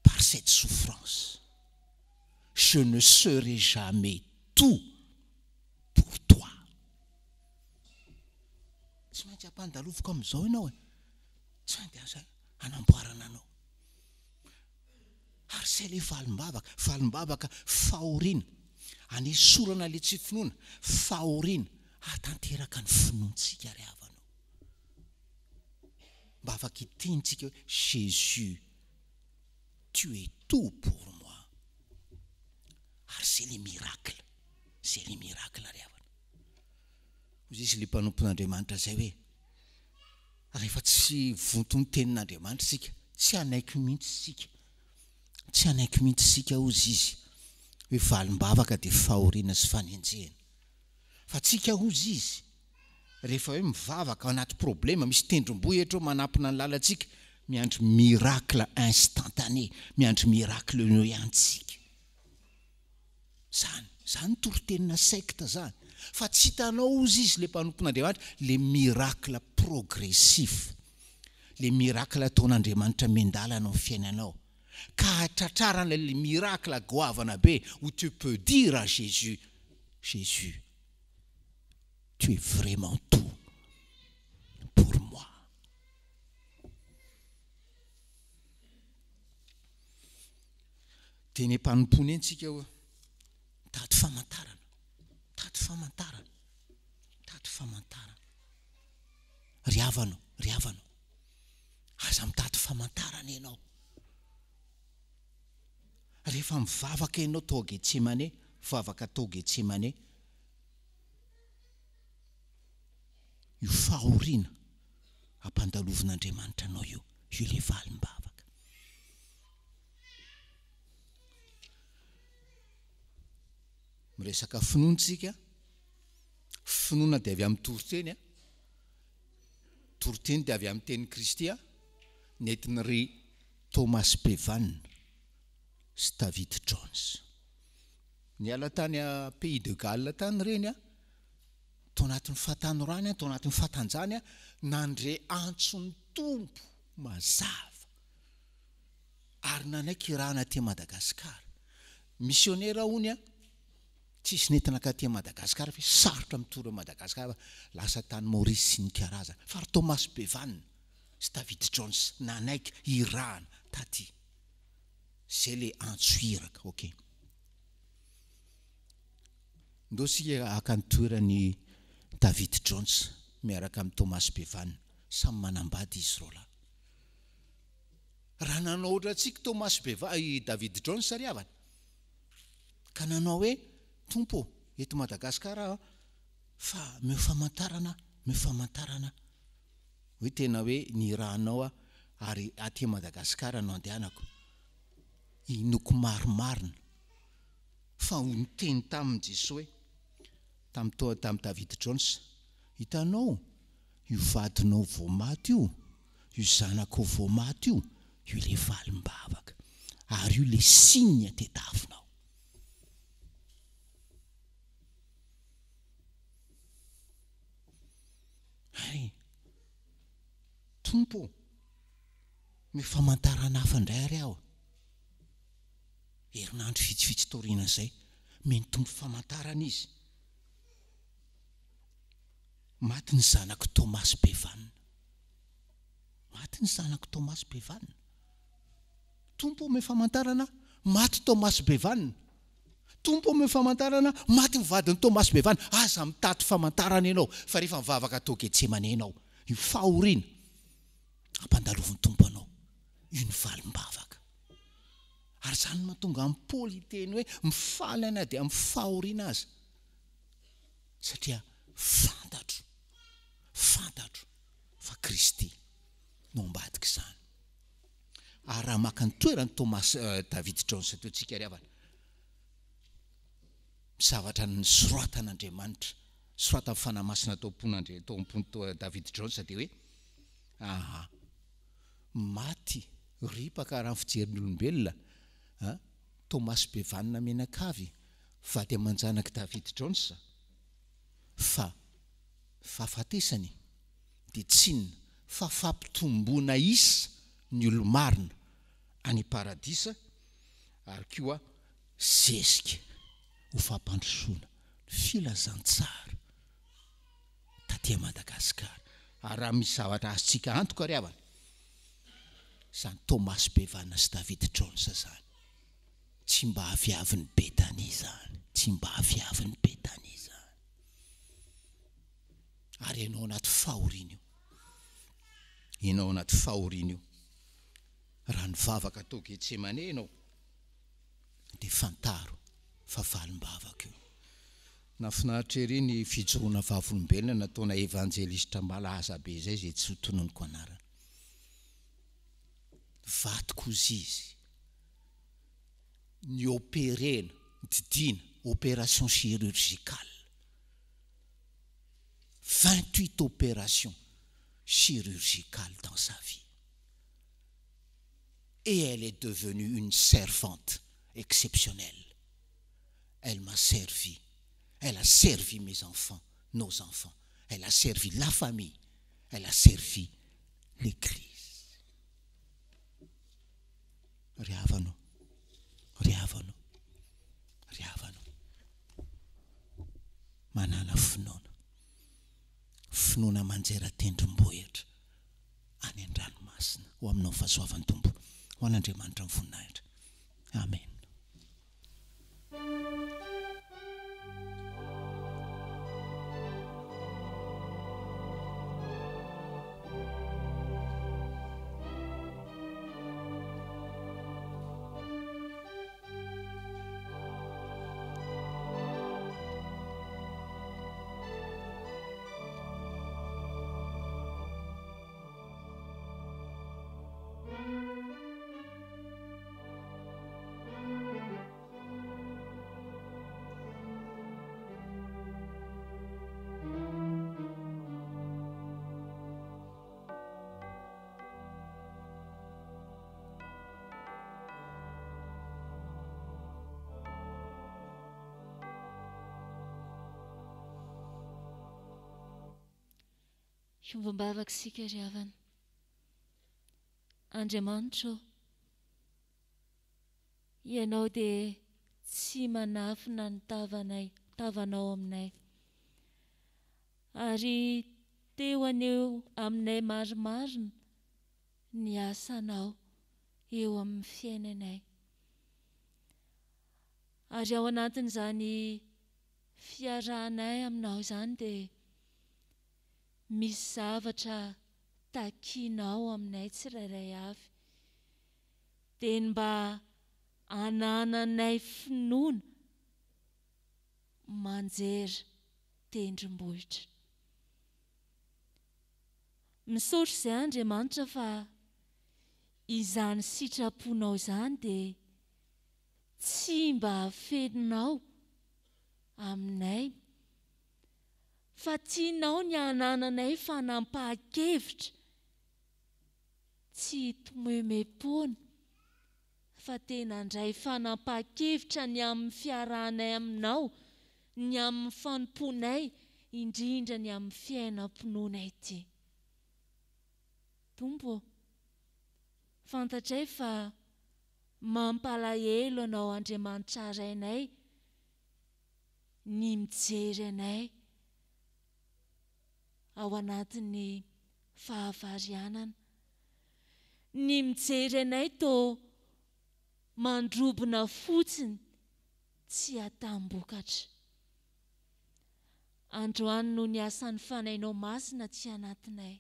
par cette souffrance, je ne serai jamais tout pour toi. Tsy maintsy ampandaloviko amin'izao ianao e, tsy maintsy hanamboarana anao. Ary izay ilay valim-bavaka fahoriana, anesorana ilay tsy finoana, fahoriana, hatanteraka ny finoantsika ry havanao. Mba afaka hitentsika hoe Jésus, tu es tout pour moi. Ary c'est les miracles, c'est les miracles ry havana. Hozy izy le mpanompon'Andriamanitra zay hoe, rehefa tsy vontony tenin'Andriamanitra sika, tsy anaiky mihitsy sika, tsy anaiky mihitsy sika hozy izy hoe valim-bavaka dia fahoriana sy fanenjehana. Fa tsika hozy izy rehefa hoe mivavaka anaty problema, misy tendrombohitra manampina ny lalantsika, miandry miracle instantané, miandry miracle no iantsika. Zany torotenina secte zany. Fa tsy hitanao hozy izy le mpanompon'Andriamanitra le miracle progressif, le miracle ataon'Andriamanitra mendalana amin'ny fiainanao, ka hatratrarana le miracle goavana be où tu peux dire à Jésus, Jésus, tu es vraiment tout pour moi. Teny mpanompony entsika hoe tady famantarana, tady famantarana, tady famantarana. Ry havanao, aza mitady famantarana ianao. Rehefa mivavaka ianao tao Getsemane, mivavaka tao Getsemane, io fahoriana ampandalovin'Andriamanitra anao io le valim-bavaka. Miresaka finoantsika, finoana dia avy amin'ny toroteny, toroteny dia avy amin'ny teny Kristy, nentin' ry Fanompoam-Pivavahana sy David Jones. Niala tany a Pays de Galles tany reny, tao anatin'ny fahatanorana, tao anatin'ny fahatanjany, nandre antson'ny tompo mazava ary nanaiky irahana aty Madagasikara. Missionnaire hony tsisy nentina ka aty Madagasikara, fa sarotra mitoro Madagasikara, lasa tany Maurice sy ny karazana. Fa ry Fanompoam-Pivavahana sy David Jones nanaiky irahana taty. Zay le antso iraka, ok. Ndao sika akantoerany David Jones miaraka amin'ny Fanompoam-Pivavahana, samy manambady izy roa lahy. Raha nanao ohatra antsika David Jones ry havana, ka nanao hoe tompo eto Madagasikara fa meo famantarana, hoe tena hoe ny rahanao ary aty Madagasikara no andehanako, inoko marimarina. Fa ny teny tamin'i Jesosy hoe tamin'ny David Jones, hitanao io vadinao vao maty io, io zanako vao maty io le valim-bavaka, ary io le signe atetavinao. Hay, tompo, me famantarana hafa indray ary aho. Herinandro vitsivitsy taoriana zay, meny tompo famantarana izy. maty ny zanako Tomasy Bevanina. Maty ny zanako Tomasy Bevanina. Tompo ome famantarana maty Tomasy Bevanina. Tompo ome famantarana maty ny vadiny Tomasy Bevanina. Aza mitaty famantarana ianao fa rehefa mivavaka tao Getsemane ianao, io fahoriana ampandalovin'ny tompo anao, io ny valim-bavaka. Ary zany mahatonga amin'ny Paoly teny hoe mifaly ana dia amin'ny fahoriana aza, satria fantatro fa Kristy no ambadika izany. Ary raha maka ny toerany David Jones teo tsika ry havana, zavatra ny soratan'Andriamanitra, soratany fanamasina tao am-pony David Jones dia hoe maty ripaka raha ny fijerin'ny olombelona Tomasy Bevanina menakavy vady aman-janaka David Jones, fa fahafatesany dia tsinona fa fampitomboana isa ny olomarina any paradisa, ary koa zezika ho fampandrosoana filazantsara taty Madagasikara. Ary raha misy zavatra azontsika antoka ry havana, zany Tomasy Bevanina sy David Jones zany tsy mba haviavin'ny Betania zany, tsy mba haviavin'ny Betania zany. Ary ianao anaty fahoriana io, ianao anaty fahoriana io, raha nivavaka tao Getsemane ianao dia fantaro fa valim-bavaka io. Nafinaritra ery ny fijoroana vavolombelona nataona evanjelista malaza be izay tsy hotononiko anarana. Vaty kozy izy ny opérena, didina opération chirurgicale, 28 opérations chirurgicales dans sa vie, et elle est devenue une servante exceptionnelle. Elle m'a servi, elle a servi mes enfants, nos enfants, elle a servi la famille, elle a servi l'Église. Riavano, manana finoana manjera tendrombohitra any an-dranomasina ho aminao fahasoavan'ny tompo, ho an'Andriamanitra ny voninahitra. Amen. Fiombam-bavaka sika ry havana. Andriamanitra, ianao dia tsy manafina ny tavanao aminay, ary teo aneo aminay marimarina ny asanao eo amin'ny fiainanay. Ary ao anatin'izany fiarahanay aminao izany dia misy zavatra takianao aminay tsirairay avy, dia mba anananay finoana manjera tendrombohitra. Misaotra izay Andriamanitra fa izany sitraponao izany dia tsy mba hafeninao aminay, fa tianao ny anananay fanampahan-kevitra, tsy tomoemem-pona, fa tena ndray fanampahan-kevitra ny amin'ny fiarahanay aminao, ny amin'ny fanomponay, indrindra ny amin'ny fiainam-pinoanay ity. Tompo, fantatray fa mampalahelo anao Andriamanitra arainay, ny mijery anay, ao anatin'ny fahavarianana. Ny mijery anay toa mandrobona fotsiny tsy atambokatra. Androany no ny asan'ny fanainao masina tsy anatinay.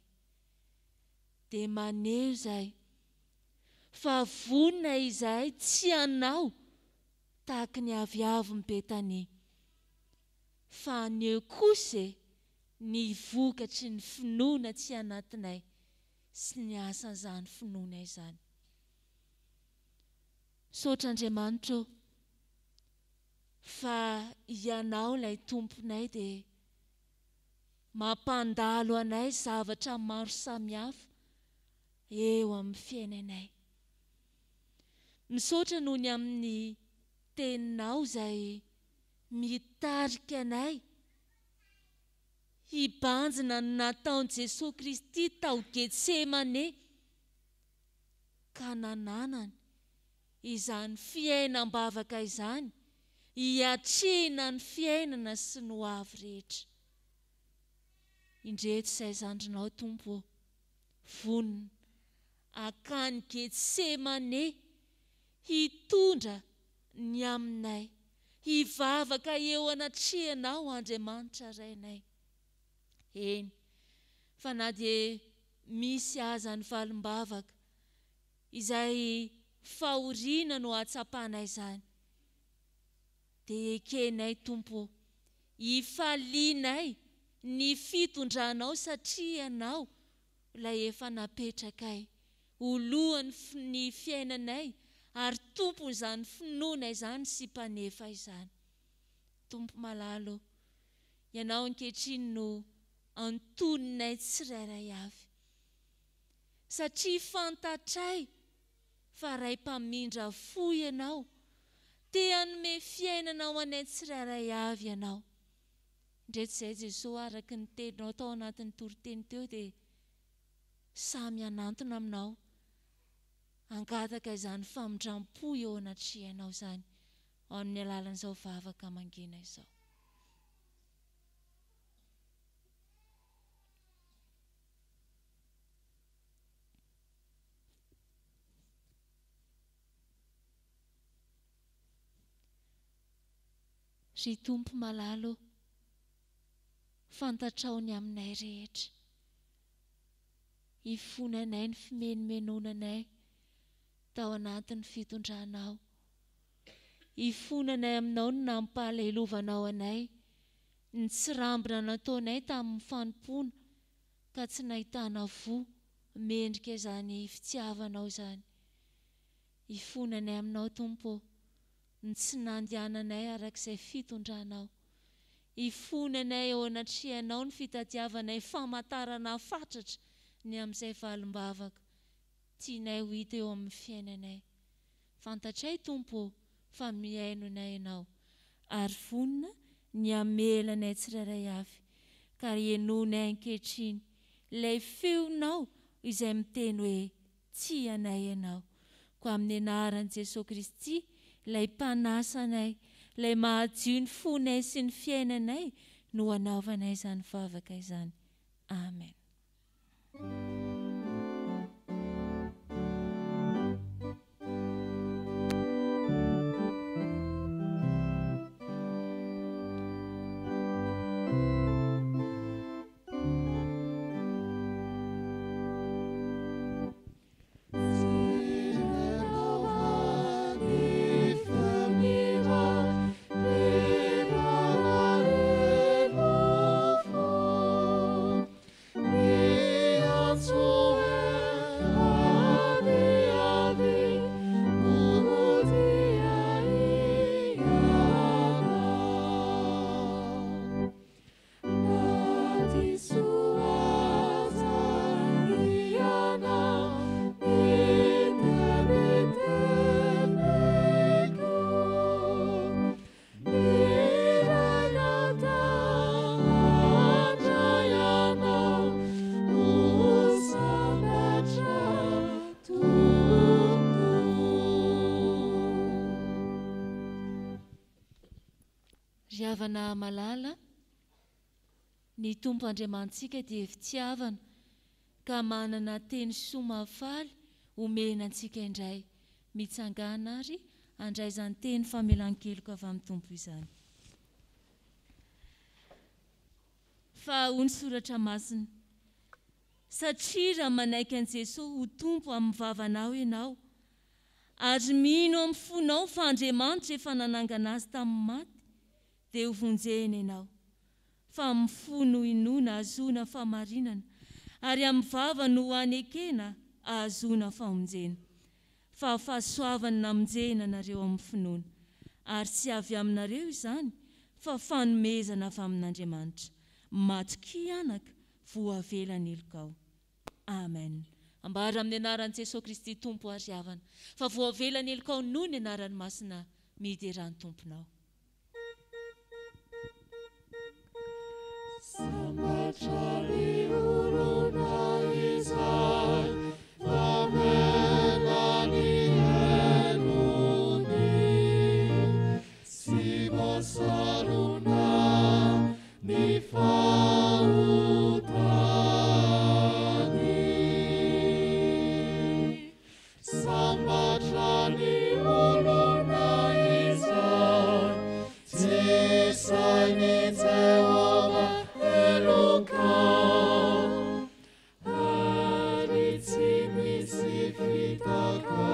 Dia maneho izay fa vonina izay tsy anao tahaka ny aviavy ny Betania. Fa aneo kosa ny vokatry ny finoana tsy anatinay sy ny asan'izany finoana izany. Saotra Andriamanitra fa ianao ilay tomponay dia mampandalo anay zavatra maro samihafa eo amin'ny fiainanay. Misaotra noho ny amin'ny teninao izay mitarika anay hibanjina ny nataon'i Jesosy Kristy tao Getsemane ka nananany izany fiainam-bavaka izany hiatrehina ny fiainana sy ny hoavy rehetra. Indreto izay zandrinao Tompo, vonina akany Getsemane hitondra ny aminay, hivavaka eo anatrehanao Andriamanitra rainay. Eny, fa na dia misy aza ny valim-bavaka izay fahoriana no atsapanay izany, dia ekenay Tompo, hifalianay ny fitondranao satria anao ilay efa napetrakay olohany ny fiainanay ary tompony izany finoana izany sy mpanefa izany. Tompo malalo, ianao ankehitriny no antoninay tsirairay avy, satria fantatray fa ray mpamindra fo ianao, te hanome fiainana ho anay tsirairay avy ianao. Indreto izay Jesosy araka ny teninao tao anatin'ny toriteny teo dia samy anantona aminao, angataka izany famindram-po eo anatrehanao izany ao amin'ny alalan'izao vavaka mangina izao. Ry Tompo malalo, fantatraony aminay rehetra, hifonanay ny fimenomenoananay tao anatin'ny fitondranao, hifonanay aminao ny nampahaleilovanao anay, ny tsirambina nataonay tamin'ny fanompoana ka tsy nahitana vo mendrika izany fitiavanao izany. Hifonanay aminao Tompo ny tsy nandiananay arak'izay fitondranao, hifonanay eo anatrehanao ny fitadiavanay famantarana fatratra ny amin'izay valim-bavaka tianay ho hita eo amin'ny fiainanay. Fantatray Tompo fa miainonay ianao ary vonina ny amelanay tsirairay avy, ka henonay ankehitriny ilay feonao izay miteny hoe tsy anay ianao. Ko amin'ny anaran'i Jesosy Kristy ilay mpanasanay, ilay mahadio ny fonay sy ny fiainanay no hanaovanay izany vavaka izany. Amen. Ry havana malala, Ny Tompo Andriamantsika dia fitiavana ka manana teny soa mahafaly omena antsika indray. Mitsangana ary andraizany teny famelan-keloka avy amin'ny Tompo izany. Fa hoy ny soratra masina, satria raha manaiky an Jesosy ho Tompo amin'ny vavanao ianao, ary mino amin'ny fonao fa Andriamanitra efa nanangana azy tamin'ny maty, dia ho vonjena ianao. Fa amin'ny fo no inoana ahazoana famarinana, ary amin'ny vava no anekena ahazoana famonjena. Fa fahasoavany namonjena nareo amin'ny finoana, ary tsy avy aminareo izany, fa fanomezana avy amin'Andriamanitra. Matoky anaka, voavelany ilokao. Amen. Ambara amin'ny anaran'i Jesosy Kristy Tompo ary havana, fa voavelany ilokao noho ny anarany masina mideran'ny Tomponao. Sambatra ny olona izay, famela ny henony, sy voasarona ny fahotany. Sambatra ny olona izay, tsy sainy Jehova ary tsy misy fitaka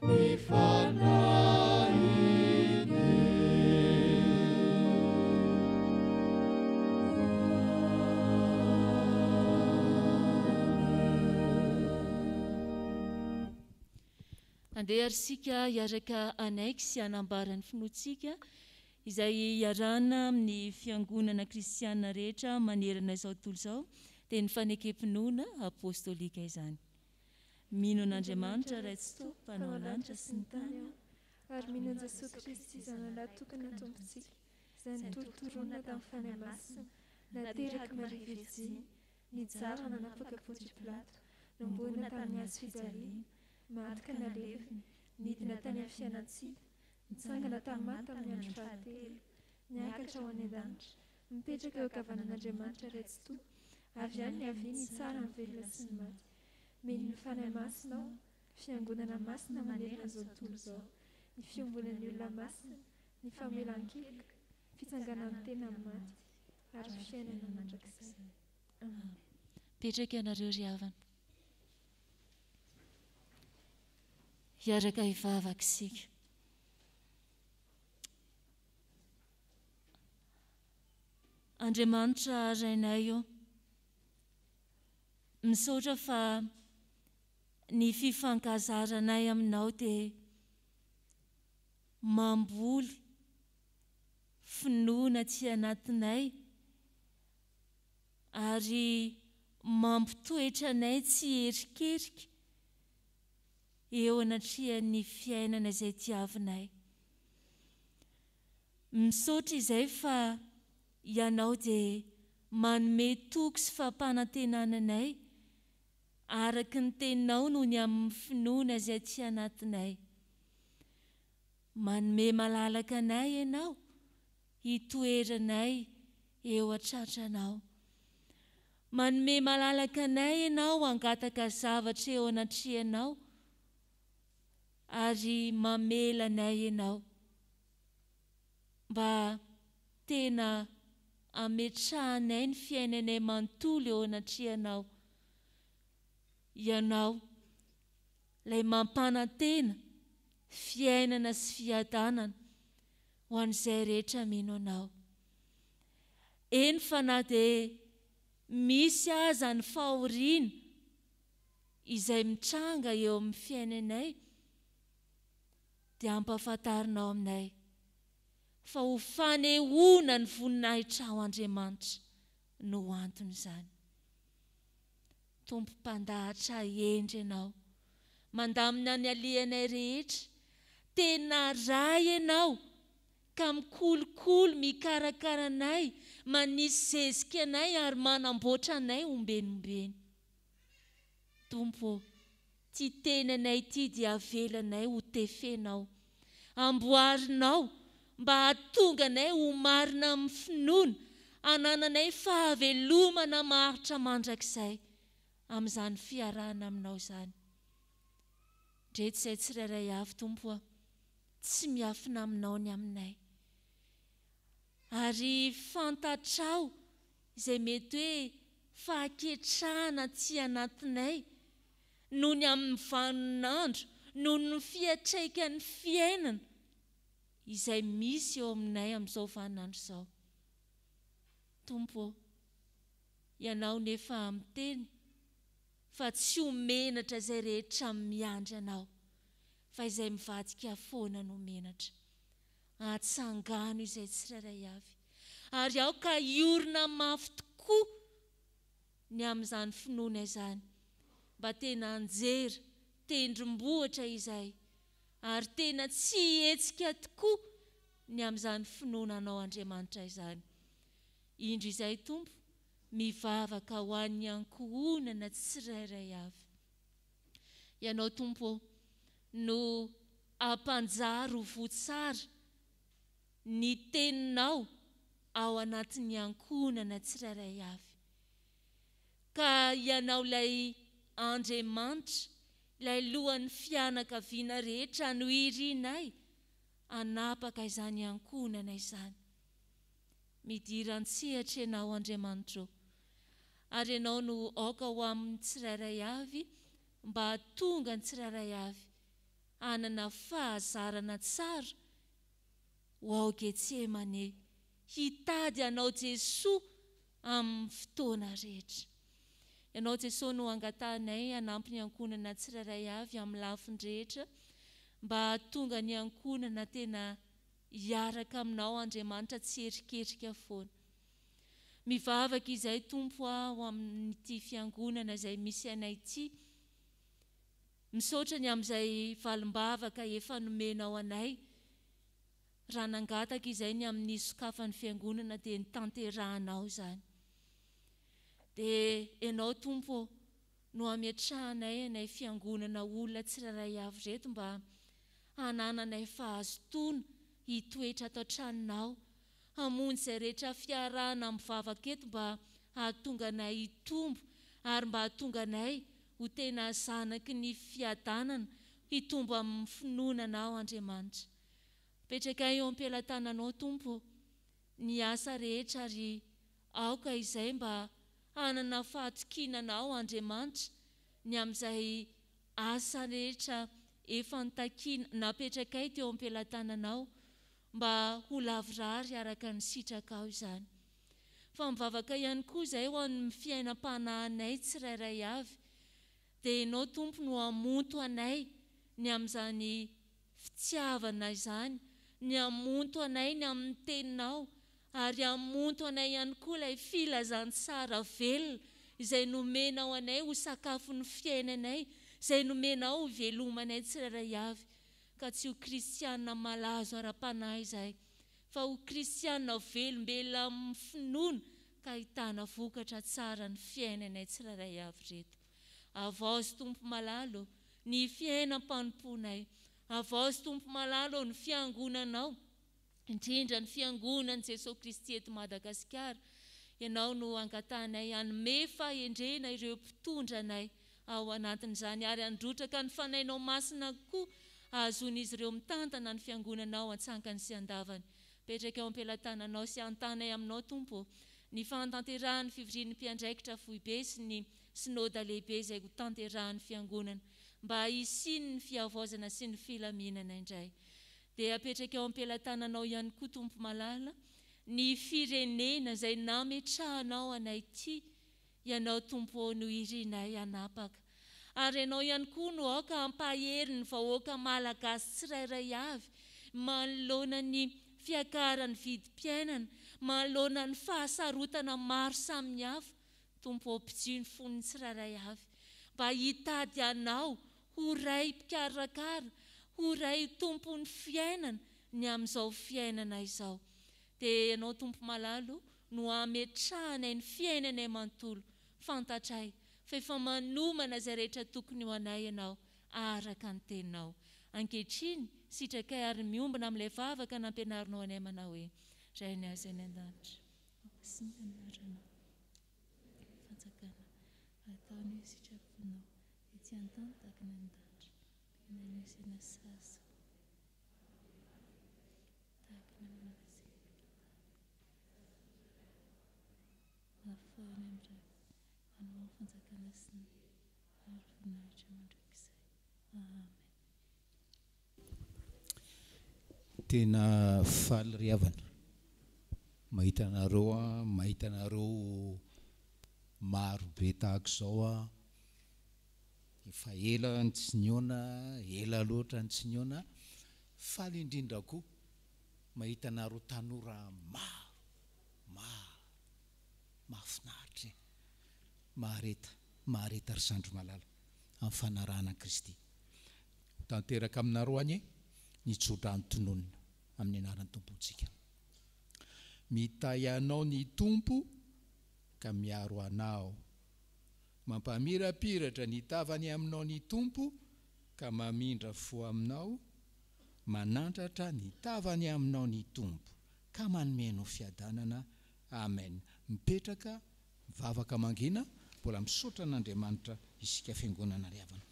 ny fanahiny. Andeha ary sika hiaraka anaiky sy hanambarany finoantsika izay iarana amin'ny fiangonana kristiana rehetra manerana izao tontolo izao, dia ny fanekem-pinoana apôstôlika izany. Mino an'Andriamanitra raitsy toa mpanao lanitra sy ny tany, ary mino an'i Jesosy Kristy izany natokana tompontsika, izay nitorotoroana tamin'ny fanahy masina, nateraky Maria Virjiny, nijara nanapaka Pôntsy Pilato, nomboana tamin'ny hazo fijaliana, maty nalevina, nidina tany amin'ny fianan-tsita, nitsangana tamin'ny maty tamin'ny andro fahatelo, niakatra ho any an-danitra, mipetraka eo ankavanan'Andriamanitra raitsy toa, avy any ny aviany tsara ny velona sy ny maty. Mino ny fanahy masina aho, fiangonana masina manerana izao tontolo izao, ny fiombonan'ny olona masina, ny famelan-keloka, fitsanganan'ny tena amin'ny maty, ary fiainana mandrakizay. Amen. Petraka ianareo ry havana. Hiaraka hivavaka isika. Andriamanitra rainay eo, misaotra fa ny fifankazaranay aminao dia mamboly finoana tsy anatinay ary mampitoetra anay tsy erikerika eo anatrihan'ny fiainana izay tiavinay. Misaotra izay fa ianao dia manome toky sy fampanantenananay araky ny teninao noho ny amin'ny finoana izay tsy anatinay. Manome malalaka anay ianao, hitoeranay eo an-tratranao. Manome malalaka anay ianao, hangataka zavatra eo anatrihanao, ary mamela anay ianao mba tena ametrahanay ny fiainanay manontolo eo anatrihanao. Ianao, ilay mampanantena fiainana sy fiadanana ho an'izay rehetra mino anao. Eny fa na dia misy aza ny fahoriana izay mitranga eo amin'ny fiainanay, dia ampahafantarinao aminay fa ho fanehoana ny voninahitra ao Andriamanitra no antony izany. Tompo mpandahatra endry ianao, mandamina ny alianay rehetra, tena ray ianao ka mikolokolo mikarakara anay, manisy zezika anay ary manamboatra anay ombenombeny. Tompo, ty tenanay ty dia avelanay ho tefenao, amboarinao mba hahatonga anay ho marina amin'ny finoana anananay fahavelomana maritra mandrakizay amin'izany fiarahana aminao izany. Ndreto izay tsirairay avy Tompo a, tsy miafina aminao ny aminay. Ary fantatrao izay mety hoe fahaketrahana ty anatinay noho ny amin'ny vaninandro, noho ny fiatraikan'ny fiainana izay misy eo aminay amin'izao vaninandro izao. Tompo, ianao nefa miteny fa tsy homenatra izay rehetra miandry anao, fa izay mivadika foana no menatra. Atsangano izay tsirairay avy. Ary ao ka iorina mafy tokoa ny amin'izany finoana izany, mba tena anjera, tendrombohitra izay, ary tena tsy hetsika tokoa ny amin'izany finoana anao Andriamanitra izany. Indro izay Tompo, mivavaka ho an'ny ankohonana tsirairay avy. Ianao Tompo no ampanjaro ho tsara ny teninao ao anatin'ny ankohonana tsirairay avy. Ka ianao ilay Andriamanitra, ilay lohan'ny fianakaviana rehetra no irinay anapaka izany ankohonana izany. Midiran-tsehatra ianao Andriamanitra, ary ianao no aoka ho amin'ny tsirairay avy, mba tonga ny tsirairay avy hanana fahazarana tsara ho ao Getsemane, hitady anao Jesoa amin'ny fotoana rehetra. Ianao Jesoa no angatanay hanampy ny ankohonana tsirairay avy amin'ny lafiny rehetra, mba tonga ny ankohonana tena hiaraka aminao Andriamanitra, tsy erikerika foana. Mivavaka izay Tompo ho amin'ity fiangonana izay misy anay ity, misaotra ny amin'izay valim-bavaka efa nomenao anay, raha nangataka izay ny amin'ny sokafan'ny fiangonana dia ny tanterahanao izany. Dia ianao Tompo no ametrahanay anay fiangonana olona tsirairay avy reto, mba hanananay fahazotoana hitoetra atao tranonao, hamonjy izay rehetra fiarahana mivavaka eto, mba hahatonga anay hitombo, ary mba hahatonga anay ho tena zanaky ny fiadanana, hitombo amin'ny finoananao Andriamanitra. Petraka eo am-pelantananao Tompo ny asa rehetra, ary aoka izay mba hanana fahatokinanao Andriamanitra ny amin'izay asa rehetra efa nitakina napetraka teo am-pelantananao, mba ho lavrary araka ny sitrakao izany. Fa mivavaka ihany koa izay ho amin'ny fiainam-panahinay tsirairay avy, dia ianao Tompo no hamonto anay ny amin'izany fitiavana izany, ny hamonto anay ny amin'ny teninao, ary hamonto anay ihany koa ilay filazantsara velona izay nomenao anay ho sakafon'ny fiainanay, izay nomenao ho velomanay tsirairay avy. Ka tsy ho kristianina malazo ara-panahy izay, fa ho kristianina velombelona amin'ny finoana, ka ahitana vokatra tsara ny fiainanay tsirairay avy reto. Avaozy Tompo malalo ny fiainam-panomponay, avaozy Tompo malalo ny fiangonanao, indrindra ny fiangonan'i Jesosy Kristy eto Madagasikara. Ianao no angatanay hanome fahendrena ireo mpitondra anay ao anatin'izany, ary handrotraka ny fanainao masina koa ahazon'izy ireo mitantana ny fiangonanao an-tsangany sy andavany. Petraka eo am-pelantananao sy antanay aminao Tompo ny fantanterahan'ny fivorian'ny mpiandraikitra foibe sy ny synôda lehibe izay ho tanterahan'ny fiangonana, mba hisiny ny fiavaozana sy ny filaminana indray. Dia apetraka eo am-pelantananao ihany koa Tompo malala ny firenena izay nametrahanao anay ity, ianao Tompo no irinay anapaka. Ary ianao ihany koa no aoka ampahery ny vahoaka malagasy tsirairay avy, manoloana ny fiakaran'ny vidim-piainana, manoloana ny fahasarotana maro samihafa. Tompo ampidio ny fonony tsirairay avy, mba hitady anao ho ray mpikarakara, ho ray tompony fiainana ny amin'izao fiainana izao. Dia ianao Tompo malalo no ametrahanay ny fiainanay manontolo, fantatray fa efa manomana izay rehetra tokony ho anay ianao araka ny teninao. Ankehitriny sitrakay ary miombona amin'ilay vavaka nampianarinao anay manao hoe ray ny azy any an-danitra. sy ny anarana fanjakana ataony io sitraponao ety an-tany tahaka ny andatra nanosena sasa tahaka ny manazina afahany amin'ray manao fanjakana sy ny marovinahitra mandrakizay. Amen. Tena faly ry havana mahitanareo maro be tahaka izao a, efa ela ny tsy niona, ela loatra ny tsy niona, faly indrindra koa mahitanareo tanora mahafinaritra, mahareta ry Zandry malala amin'ny fanarahana Kristy. Tanteraka aminareo any nitsotra ny tononona amin'ny anaran'ny tompontsika. Mitay anao ny tompo ka miaro anao, mampamirapiratra ny tavany aminao ny tompo ka mamindra fo aminao, manandratra ny tavany aminao ny tompo ka manomenao fiadanana. Amen. Mipetraka, mivavaka mangina, mbola misaotra an'Andriamanitra isika fiangonana ry havana.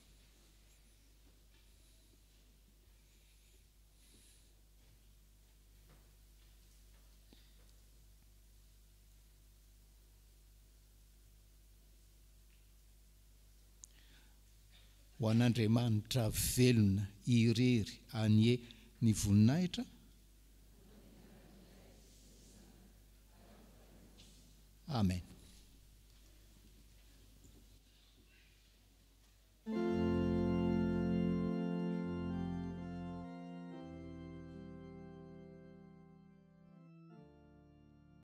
Ho an'Andriamanitra velona irery anie ny voninahitra. Amen.